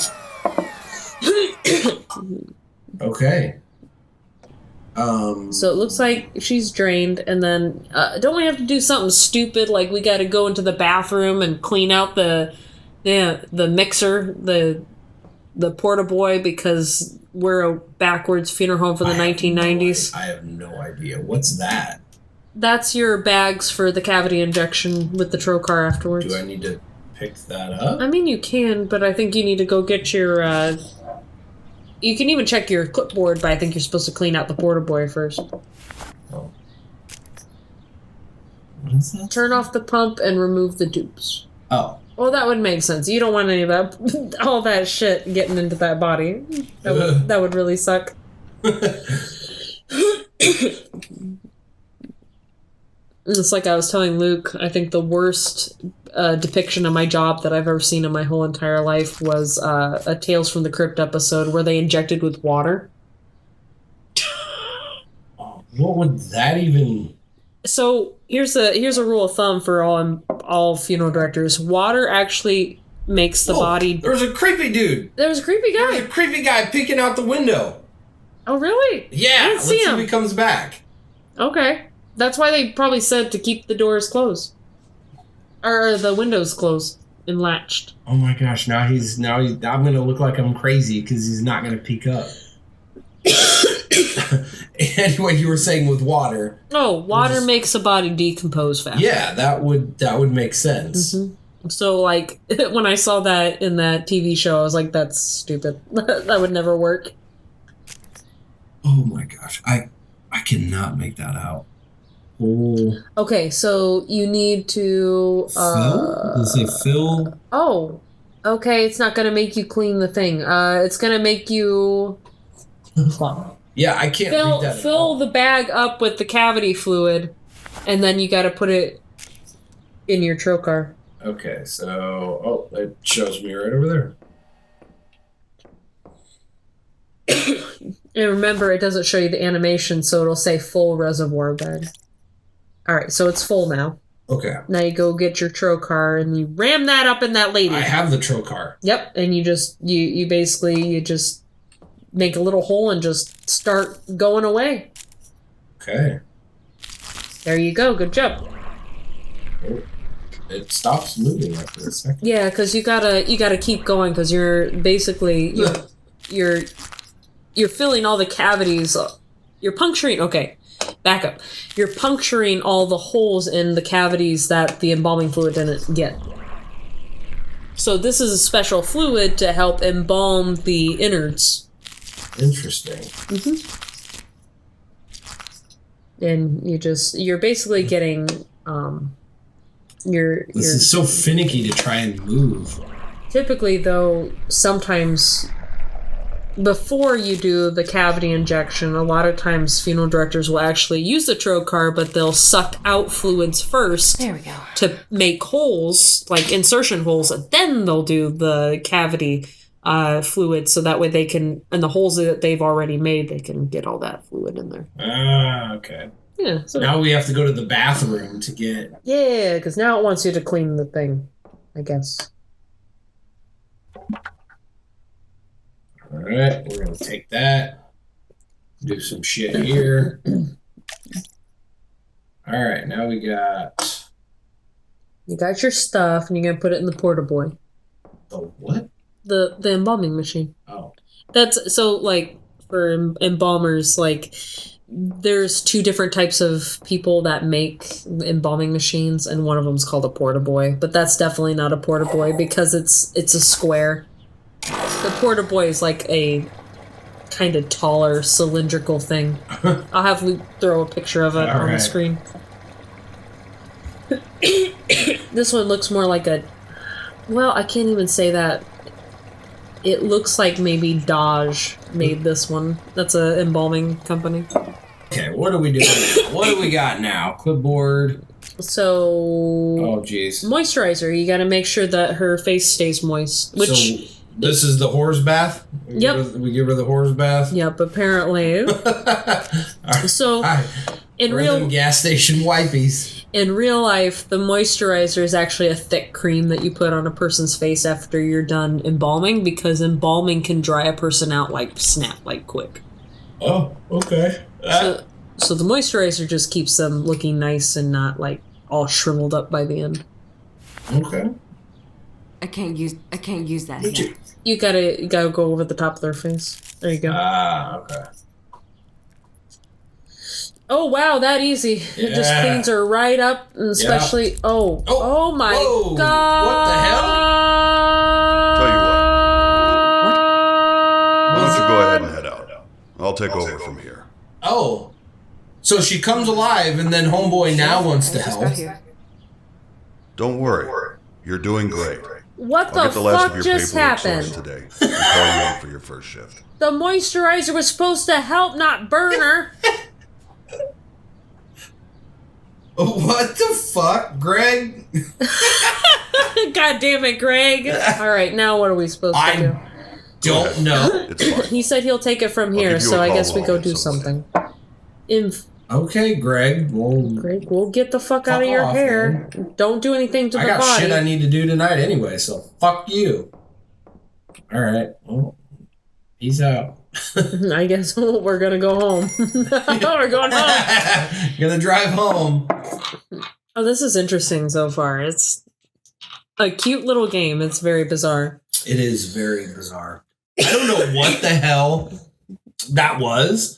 Okay. So it looks like she's drained, and then don't we have to do something stupid like we got to go into the bathroom and clean out the mixer, the porta boy, because we're a backwards funeral home for the 1990s. I have no idea. What's that? That's your bags for the cavity injection with the trocar afterwards. Do I need to pick that up? I mean, you can, but I think you need to go get your... you can even check your clipboard, but I think you're supposed to clean out the porta boy first. Oh. What is that? Turn off the pump and remove the tubes. Oh. Well, that would make sense. You don't want any of that, all that shit getting into that body. That would really suck. It's like I was telling Luke, I think the worst depiction of my job that I've ever seen in my whole entire life was a Tales from the Crypt episode where they injected with water. What would that even... So here's a rule of thumb for all funeral directors. Water actually makes the body... There was a creepy dude. There was a creepy guy. There was a creepy guy peeking out the window. Oh, really? Yeah, let's see him. If he comes back. Okay. That's why they probably said to keep the doors closed. Or the windows closed and latched. Oh my gosh, now he's I'm gonna look like I'm crazy because he's not gonna peek up. Anyway, you were saying with water. Oh, water makes the body decompose faster. Yeah, that would make sense. Mm-hmm. So, like, when I saw that in that TV show, I was like, that's stupid. That would never work. Oh my gosh, I cannot make that out. Oh. Okay, so you need to... Fill? Does it say fill? Oh, okay, it's not going to make you clean the thing. It's going to make you... Yeah, I can't read that. Fill the bag up with the cavity fluid, and then you got to put it in your trocar. Okay, so it shows me right over there. And remember, it doesn't show you the animation, so it'll say full reservoir bag. All right, so it's full now. Okay. Now you go get your trocar and you ram that up in that lady. I have the trocar. Yep, and you just you basically just make a little hole and just start going away. Okay. There you go. Good job. Oh, it stops moving after a second. Yeah, because you gotta keep going because you're basically you're filling all the cavities. You're puncturing. Okay, back up. You're puncturing all the holes in the cavities that the embalming fluid didn't get. So this is a special fluid to help embalm the innards. Interesting. Mm-hmm. and you're basically getting This is so finicky to try and move. Typically, though, sometimes before you do the cavity injection, a lot of times funeral directors will actually use the trocar, but they'll suck out fluids first. There we go. To make holes, like insertion holes, and then they'll do the cavity fluid, so that way they can, and the holes that they've already made, they can get all that fluid in there. Ah, okay. Yeah. So now we have to go to the bathroom to get... Yeah, because now it wants you to clean the thing, I guess. All right, we're going to take that, do some shit here. All right, now we got... You got your stuff, and you're going to put it in the porta-boy. The what? The embalming machine. Oh. That's, so, like, for embalmers, like, there's two different types of people that make embalming machines, and one of them's called a porta-boy. But that's definitely not a porta-boy, because it's a square. The porta-boy is like a kind of taller, cylindrical thing. I'll have Luke throw a picture of it on the screen. This one looks more like a... Well, I can't even say that. It looks like maybe Dodge made this one. That's a embalming company. Okay, what are we doing now? What do we got now? Clipboard. So... Oh, jeez. Moisturizer. You gotta make sure that her face stays moist. Which... So, this is the horse bath? Yep. We give her the horse bath? Yep, apparently. So, in real... gas station wipies. In real life, the moisturizer is actually a thick cream that you put on a person's face after you're done embalming, because embalming can dry a person out like snap, like quick. Oh, okay. So the moisturizer just keeps them looking nice and not like all shriveled up by the end. Okay. I can't use that here. You gotta go over the top of their face. There you go. Ah, okay. Oh wow, that easy. It just cleans her right up, and especially oh my god! What the hell? Tell you what. Why don't you go ahead and head out? I'll take over from here. Oh, so she comes alive, and then homeboy now wants to help. Don't worry, you're doing great. What I'll the get the last of fuck your just paperwork happened? sorted today and call you in for your first shift. The moisturizer was supposed to help, not burn her. What the fuck, Greg? God damn it, Greg. All right, now what are we supposed to do? Don't know. It's fine. He said he'll take it from here, so I guess we go do something. Okay, Greg. Greg, we'll get the fuck out of your hair. Man. Don't do anything to the body. I got shit I need to do tonight anyway, so fuck you. All right. Well, peace out. I guess we're gonna go home. We're going home. Gonna drive home. Oh, this is interesting so far. It's a cute little game. It's very bizarre. It is very bizarre. I don't know what the hell that was.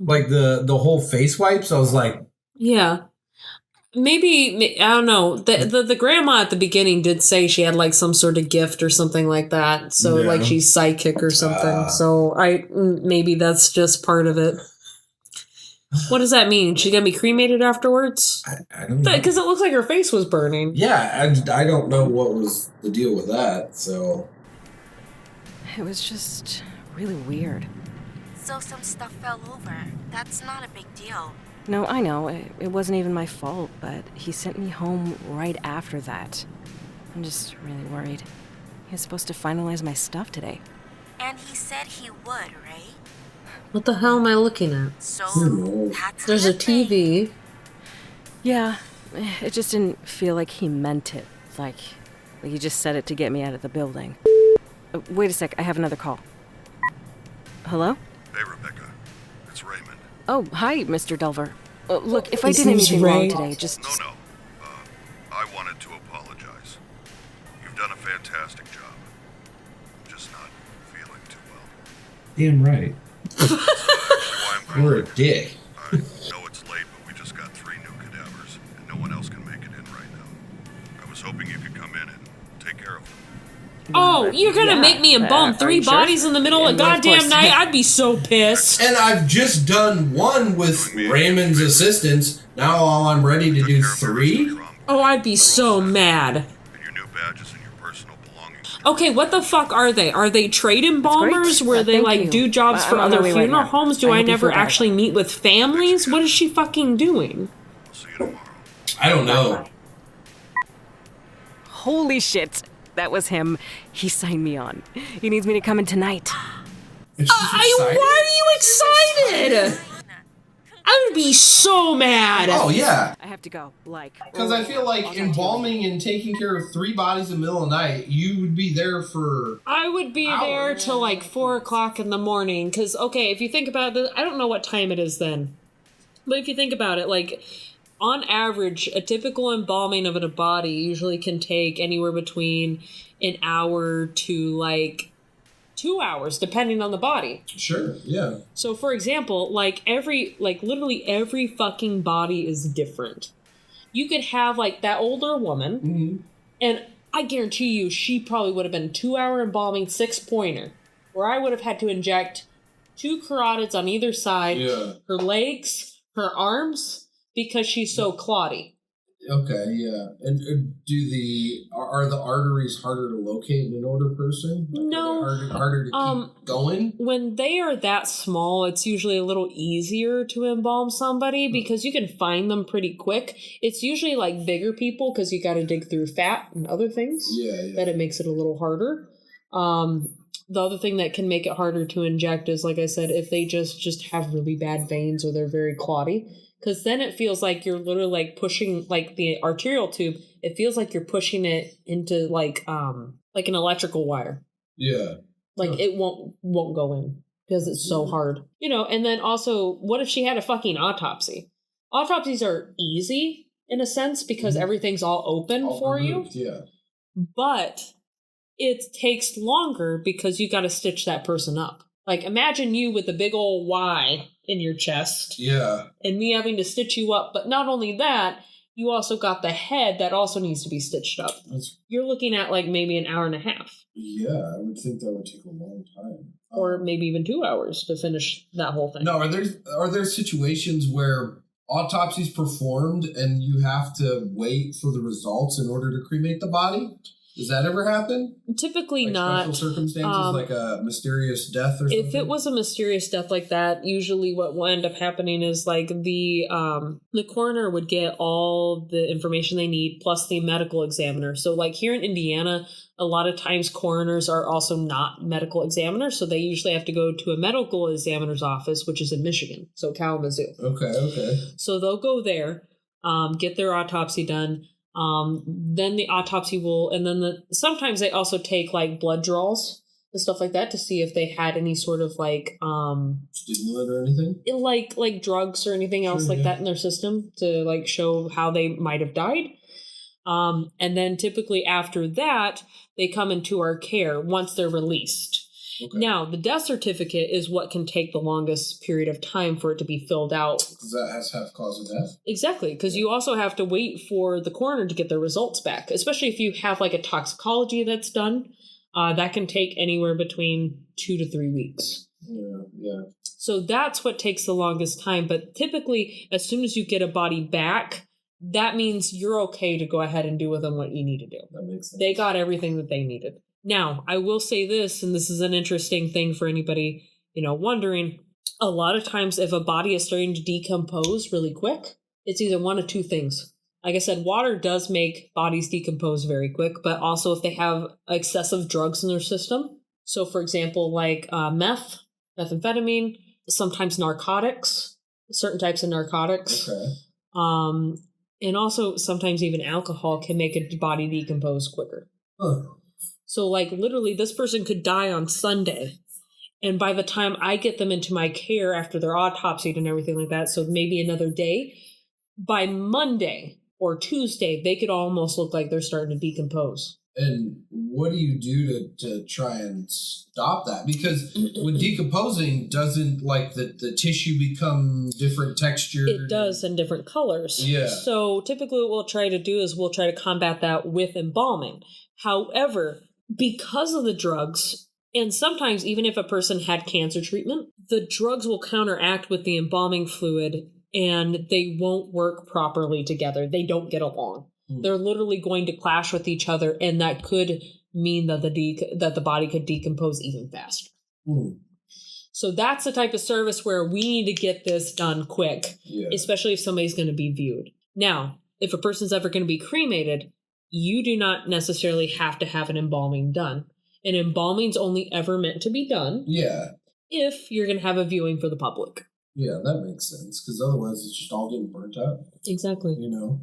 Like the whole face wipes. I was like, yeah. Maybe, I don't know. The grandma at the beginning did say she had like some sort of gift or something like that. So like she's psychic or something. So maybe that's just part of it. What does that mean? She's gonna be cremated afterwards? I don't know. Because it looks like her face was burning. Yeah, I don't know what was the deal with that. So it was just really weird. So some stuff fell over. That's not a big deal. No, I know. It wasn't even my fault, but he sent me home right after that. I'm just really worried. He was supposed to finalize my stuff today. And he said he would, right? What the hell am I looking at? So that's There's a TV. Yeah, it just didn't feel like he meant it. Like he just said it to get me out of the building. Wait a sec, I have another call. Hello? Hey, Rebecca. It's Raymond. Oh, hi, Mr. Delver. Look, if I did anything wrong today, just... No. I wanted to apologize. You've done a fantastic job. I'm just not feeling too well. Damn right. We're a dick. I know it's late, but we just got 3 new cadavers, and no one else can make it in right now. I was hoping you could come in and take care of them. Oh, you're gonna make me embalm 3 bodies in the middle of a goddamn night? I'd be so pissed. And I've just done 1 with Raymond's assistance. Now all I'm ready to do 3? Oh, I'd be so mad. And your new badges and your personal belongings. Okay, what the fuck are they? Are they trade embalmers where they like do jobs for other funeral homes? Do I never actually meet with families? What is she fucking doing? See you tomorrow. I don't know. Holy shit. That was him. He signed me on. He needs me to come in tonight. Why are you excited? I would be so mad. Oh, yeah. I have to go. Because I feel like embalming and taking care of 3 bodies in the middle of the night, you would be there for I would be there till like 4 o'clock in the morning. Because, okay, if you think about it, I don't know what time it is then. But if you think about it, like, on average, a typical embalming of a body usually can take anywhere between an hour to like 2 hours, depending on the body. Sure, yeah. So, for example, literally every fucking body is different. You could have like that older woman, and I guarantee you, she probably would have been 2-hour embalming 6-pointer, where I would have had to inject 2 carotids on either side, her legs, her arms, because she's so clotty. Okay, yeah. And are the arteries harder to locate in an older person? No. Harder to keep going? When they are that small, it's usually a little easier to embalm somebody because you can find them pretty quick. It's usually like bigger people because you got to dig through fat and other things. That it makes it a little harder. The other thing that can make it harder to inject is, like I said, if they just have really bad veins or they're very clotty. Because then it feels like you're literally like pushing like the arterial tube. It feels like you're pushing it into like an electrical wire. Yeah. Like it won't go in because it's so hard. You know, and then also, what if she had a fucking autopsy? Autopsies are easy in a sense because everything's all open for removed, you. Yeah. But it takes longer because you got to stitch that person up. Like, imagine you with a big old Y in your chest. Yeah. And me having to stitch you up. But not only that, you also got the head that also needs to be stitched up. You're looking at, like, maybe an hour and a half. Yeah, I would think that would take a long time. Or maybe even 2 hours to finish that whole thing. No, are there situations where autopsy's performed and you have to wait for the results in order to cremate the body? Does that ever happen? Typically like not. Special circumstances, like a mysterious death or something? If it was a mysterious death like that, usually what will end up happening is like the coroner would get all the information they need plus the medical examiner. So like here in Indiana, a lot of times coroners are also not medical examiners, so they usually have to go to a medical examiner's office, which is in Michigan, so Kalamazoo. Okay. So they'll go there, get their autopsy done. Then the autopsy will, and then sometimes they also take like blood draws and stuff like that to see if they had any sort of like stimulant or anything, like drugs or anything else that in their system to like show how they might have died. And then typically after that they come into our care once they're released. Okay. Now, the death certificate is what can take the longest period of time for it to be filled out. Because that has to have cause of death? Exactly, because you also have to wait for the coroner to get their results back, especially if you have like a toxicology that's done. That can take anywhere between 2 to 3 weeks. Yeah. So that's what takes the longest time. But typically, as soon as you get a body back, that means you're okay to go ahead and do with them what you need to do. That makes sense. They got everything that they needed. Now, I will say this, and this is an interesting thing for anybody, wondering. A lot of times if a body is starting to decompose really quick, it's either one of two things. Like I said, water does make bodies decompose very quick, but also if they have excessive drugs in their system. So, for example, like methamphetamine, sometimes narcotics, certain types of narcotics. Okay. And also sometimes even alcohol can make a body decompose quicker. Huh. So, like, literally, this person could die on Sunday. And by the time I get them into my care after they're autopsied and everything like that, so maybe another day, by Monday or Tuesday, they could almost look like they're starting to decompose. And what do you do to try and stop that? Because with decomposing, doesn't like the tissue become different texture? It does, in different colors. Yeah. So typically what we'll try to do is we'll try to combat that with embalming. However, because of the drugs, and sometimes even if a person had cancer treatment, the drugs will counteract with the embalming fluid and they won't work properly together. They don't get along. They're literally going to clash with each other, and that could mean that the body could decompose even faster. So that's the type of service where we need to get this done quick, especially if somebody's going to be viewed. Now, if a person's ever going to be cremated, you do not necessarily have to have an embalming done. An embalming's only ever meant to be done if you're going to have a viewing for the public. Yeah, that makes sense, because otherwise it's just all getting burnt up. Exactly. You know?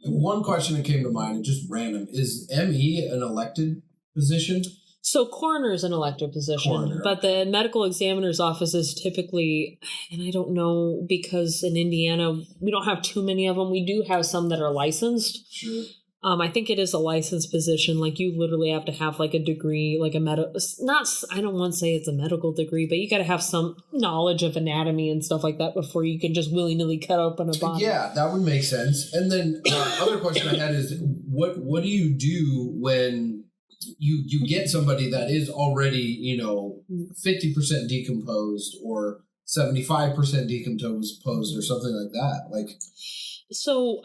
One question that came to mind, and just random, is ME an elected position? So coroner is an elected position, but the medical examiner's office is typically, and I don't know, because in Indiana, we don't have too many of them. We do have some that are licensed. Sure. I think it is a licensed position. Like, you literally have to have like a degree, like I don't want to say it's a medical degree, but you got to have some knowledge of anatomy and stuff like that before you can just willy-nilly cut open a body. Yeah, that would make sense. And then other question I had is, what do you do when you get somebody that is already, 50% decomposed or 75% decomposed or something like that? Like, so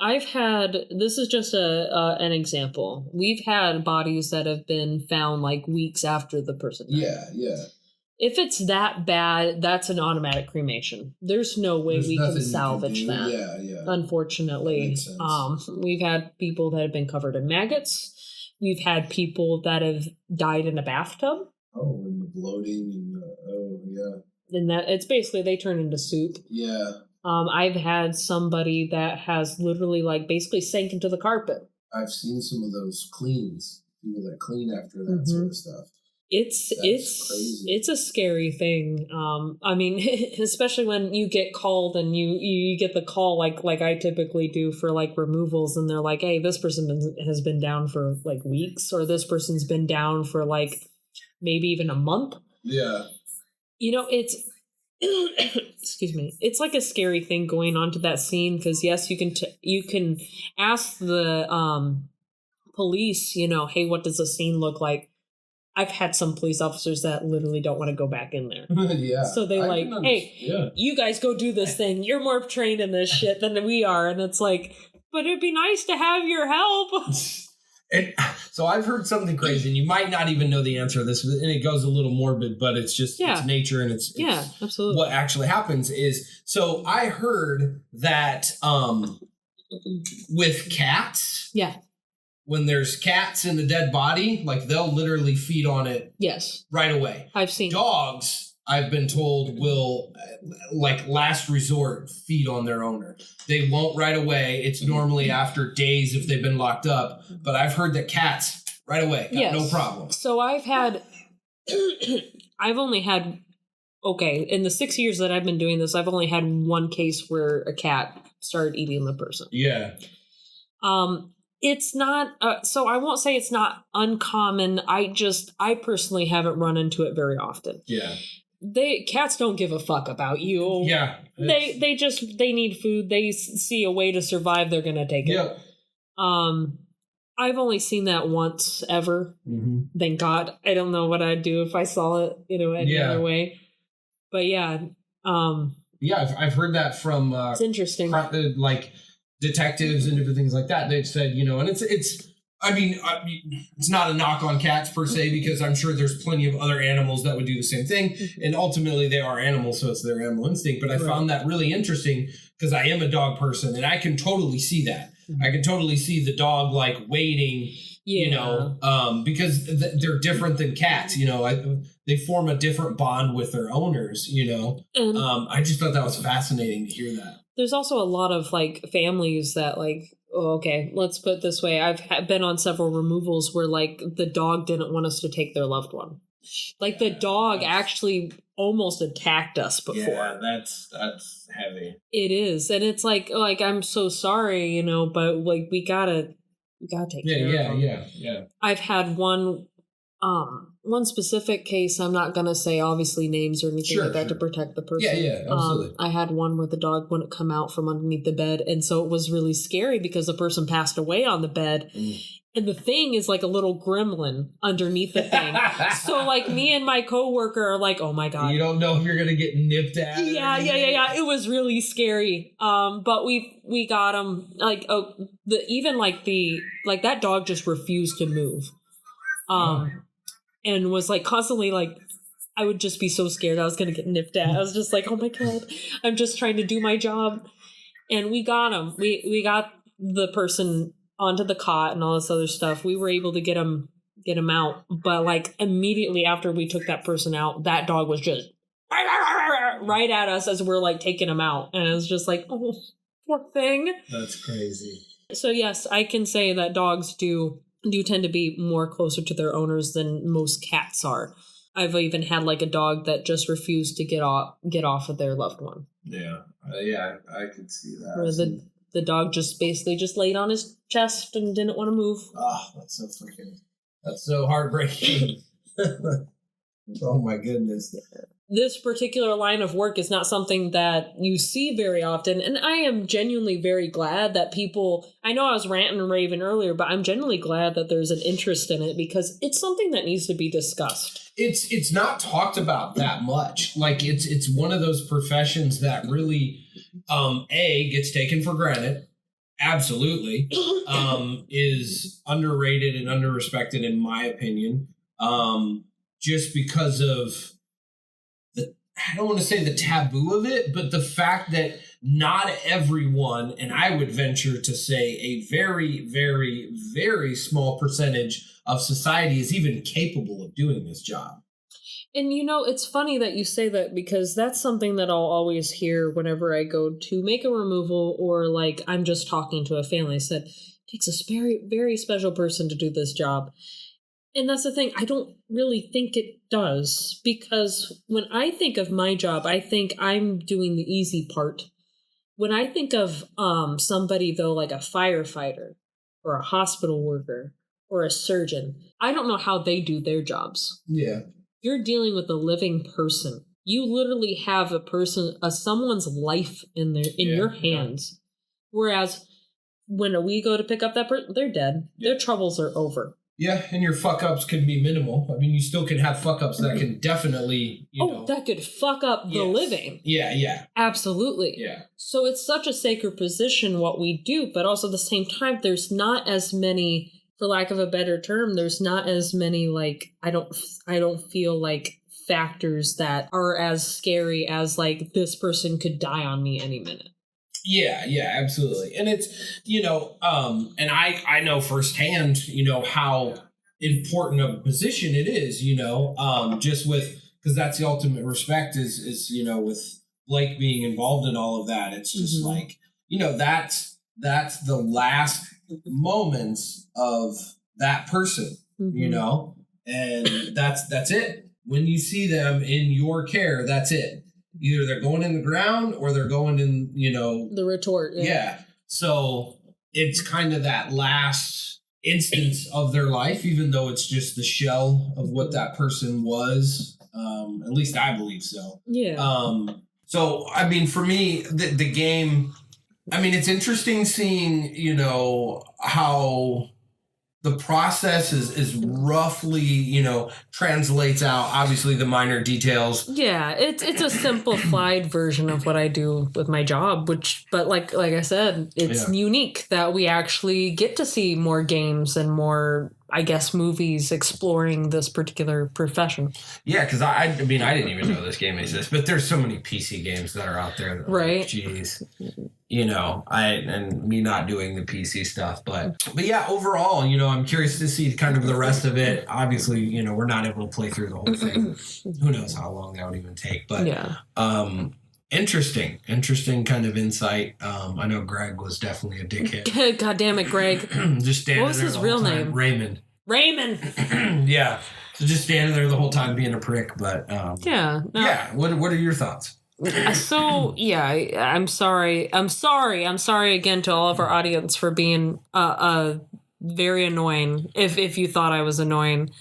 this is just an example. We've had bodies that have been found like weeks after the person died. Yeah. If it's that bad, that's an automatic cremation. There's no way we can salvage that. Yeah. Unfortunately. That makes sense. We've had people that have been covered in maggots. We've had people that have died in a bathtub. Oh, and the bloating and And that it's basically they turn into soup. Yeah. I've had somebody that has literally like basically sank into the carpet. I've seen some of those cleans, people that clean after that sort of stuff. It's crazy. It's a scary thing. I mean, especially when you get called and you get the call like I typically do for like removals, and they're like, hey, this person has been down for like weeks, or this person's been down for like maybe even a month. Yeah. It's excuse me. It's like a scary thing going on to that scene, because yes, you can ask the police, hey, what does the scene look like? I've had some police officers that literally don't want to go back in there. Yeah. So they're like, hey, you guys go do this thing. You're more trained in this shit than we are. And it's like, but it'd be nice to have your help. And so I've heard something crazy, and you might not even know the answer to this, and it goes a little morbid, but it's just it's nature, and it's absolutely. What actually happens is, so I heard that with cats, when there's cats in the dead body, like they'll literally feed on it right away. I've seen dogs, I've been told, will like last resort feed on their owner. They won't right away. It's normally after days if they've been locked up. But I've heard that cats right away, no problem. So I've only had, in the 6 years that I've been doing this, I've only had one case where a cat started eating the person. Yeah. It's not, so I won't say it's not uncommon. I personally haven't run into it very often. Yeah. Cats don't give a fuck about you. Yeah. They need food. They see a way to survive. They're going to take it. Yeah. I've only seen that once ever. Mm-hmm. Thank God. I don't know what I'd do if I saw it, any other way. But I've heard that from it's interesting. Like detectives and different things like that. They've said, and it's not a knock on cats per se, because I'm sure there's plenty of other animals that would do the same thing. And ultimately they are animals, so it's their animal instinct. But I found that really interesting, because I am a dog person, and I can totally see that. I can totally see the dog like waiting, because they're different than cats. They form a different bond with their owners, And I just thought that was fascinating to hear that. There's also a lot of like families that like, let's put it this way. I've been on several removals where like the dog didn't want us to take their loved one. Like the dog actually almost attacked us before. Yeah, that's heavy. It is. And it's like I'm so sorry, but like we gotta take care of them. Yeah. I've had one specific case. I'm not gonna say obviously names or anything like that to protect the person. Yeah, absolutely. I had one where the dog wouldn't come out from underneath the bed, and so it was really scary because the person passed away on the bed, And the thing is like a little gremlin underneath the thing. So like me and my coworker are like, oh my God. You don't know if you're gonna get nipped at. Yeah. It was really scary. But we got him like that dog just refused to move. And was like constantly like, I would just be so scared I was gonna get nipped at. I was just like, oh my God, I'm just trying to do my job. And we got him. We got the person onto the cot and all this other stuff. We were able to get him out, but like immediately after we took that person out, that dog was just right at us as we're like taking him out, and it was just like, oh, poor thing. That's crazy. So yes, I can say that dogs do tend to be more closer to their owners than most cats are. I've even had like a dog that just refused to get off of their loved one. Yeah, I could see that. Where the dog just basically just laid on his chest and didn't want to move. Oh, that's so heartbreaking. Oh my goodness. This particular line of work is not something that you see very often, and I am genuinely very glad that people, I know I was ranting and raving earlier, but I'm genuinely glad that there's an interest in it because it's something that needs to be discussed. It's not talked about that much. Like it's one of those professions that really gets taken for granted. Absolutely. Is underrated and underrespected in my opinion. Just because of I don't want to say the taboo of it, but the fact that not everyone, and I would venture to say a very, very, very small percentage of society is even capable of doing this job. And you know, it's funny that you say that because that's something that I'll always hear whenever I go to make a removal or like I'm just talking to a family. I said, it takes a very, very special person to do this job. And that's the thing, I don't really think it does, because when I think of my job, I think I'm doing the easy part. When I think of somebody, though, like a firefighter or a hospital worker or a surgeon, I don't know how they do their jobs. Yeah. You're dealing with a living person. You literally have someone's life in your hands. Whereas when we go to pick up that person, they're dead. Their troubles are over. Yeah, and your fuck-ups can be minimal. I mean, you still can have fuck-ups that can definitely, that could fuck up the living. Yeah. Absolutely. Yeah. So it's such a sacred position what we do, but also at the same time, there's not as many, for lack of a better term, there's not as many, like, I don't feel like factors that are as scary as, like, this person could die on me any minute. Yeah, absolutely. And it's, and I know firsthand, how important of a position it is, just because that's the ultimate respect is, with Blake being involved in all of that. It's just like, that's the last moments of that person, and that's it. When you see them in your care, that's it. Either they're going in the ground or they're going in, the retort. Yeah. So it's kind of that last instance of their life, even though it's just the shell of what that person was. At least I believe so. Yeah. So, I mean, for me, the game, I mean, it's interesting seeing, how the process is roughly, translates out, obviously, the minor details. Yeah, it's a simplified version of what I do with my job, but like I said, it's unique that we actually get to see more games and more, I guess, movies exploring this particular profession. Yeah, because I mean, I didn't even know this game exists, but there's so many PC games that are out there. That right. Jeez. And me not doing the PC stuff, but yeah, overall, I'm curious to see kind of the rest of it. Obviously, we're not able to play through the whole thing. Who knows how long that would even take, but interesting kind of insight. I know Greg was definitely a dickhead. God damn it, Greg. Just standing there. What was his real name? Raymond. Yeah. So just standing there the whole time being a prick, but yeah. No. Yeah. What are your thoughts? So yeah, I'm sorry again to all of our audience for being very annoying. If you thought I was annoying,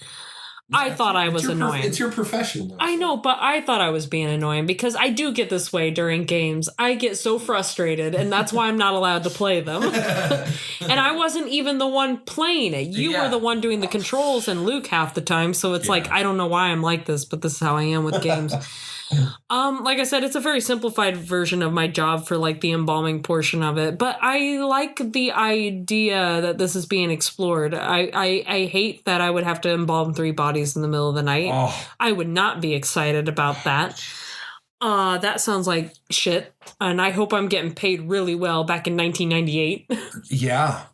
I thought I was annoying. It's your profession, though. I know, but I thought I was being annoying because I do get this way during games. I get so frustrated, and that's why I'm not allowed to play them. And I wasn't even the one playing it. You were the one doing the controls and Luke half the time, so it's like, I don't know why I'm like this, but this is how I am with games. Like I said, it's a very simplified version of my job for like the embalming portion of it, but I like the idea that this is being explored. I hate that I would have to embalm 3 bodies in the middle of the night. I would not be excited about that. That sounds like shit, and I hope I'm getting paid really well back in 1998. Yeah.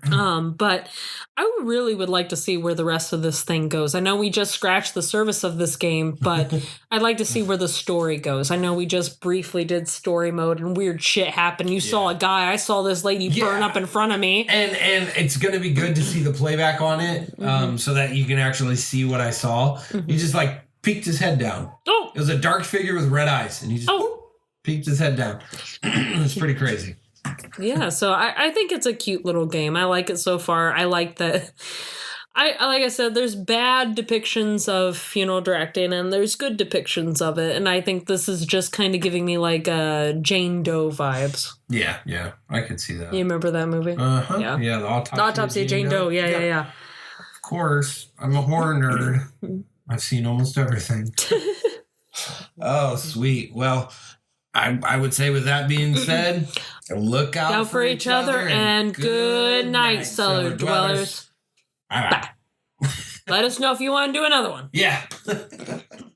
But I really would like to see where the rest of this thing goes. I know we just scratched the surface of this game, but I'd like to see where the story goes. I know we just briefly did story mode and weird shit happened. You saw a guy, I saw this lady burn up in front of me. And it's going to be good to see the playback on it, so that you can actually see what I saw. He just like peeked his head down. Oh! It was a dark figure with red eyes, and he just peeked his head down. It's pretty crazy. Yeah, so I think it's a cute little game. I like it so far. I like that. Like I said, there's bad depictions of funeral directing and there's good depictions of it. And I think this is just kind of giving me like Jane Doe vibes. Yeah, I could see that. You remember that movie? Uh-huh. Yeah, the autopsy of Jane Doe. Yeah. Of course, I'm a horror nerd. I've seen almost everything. Oh, sweet. Well, I would say with that being said, look out for each other and good night, cellar dwellers. Bye. Let us know if you want to do another one. Yeah.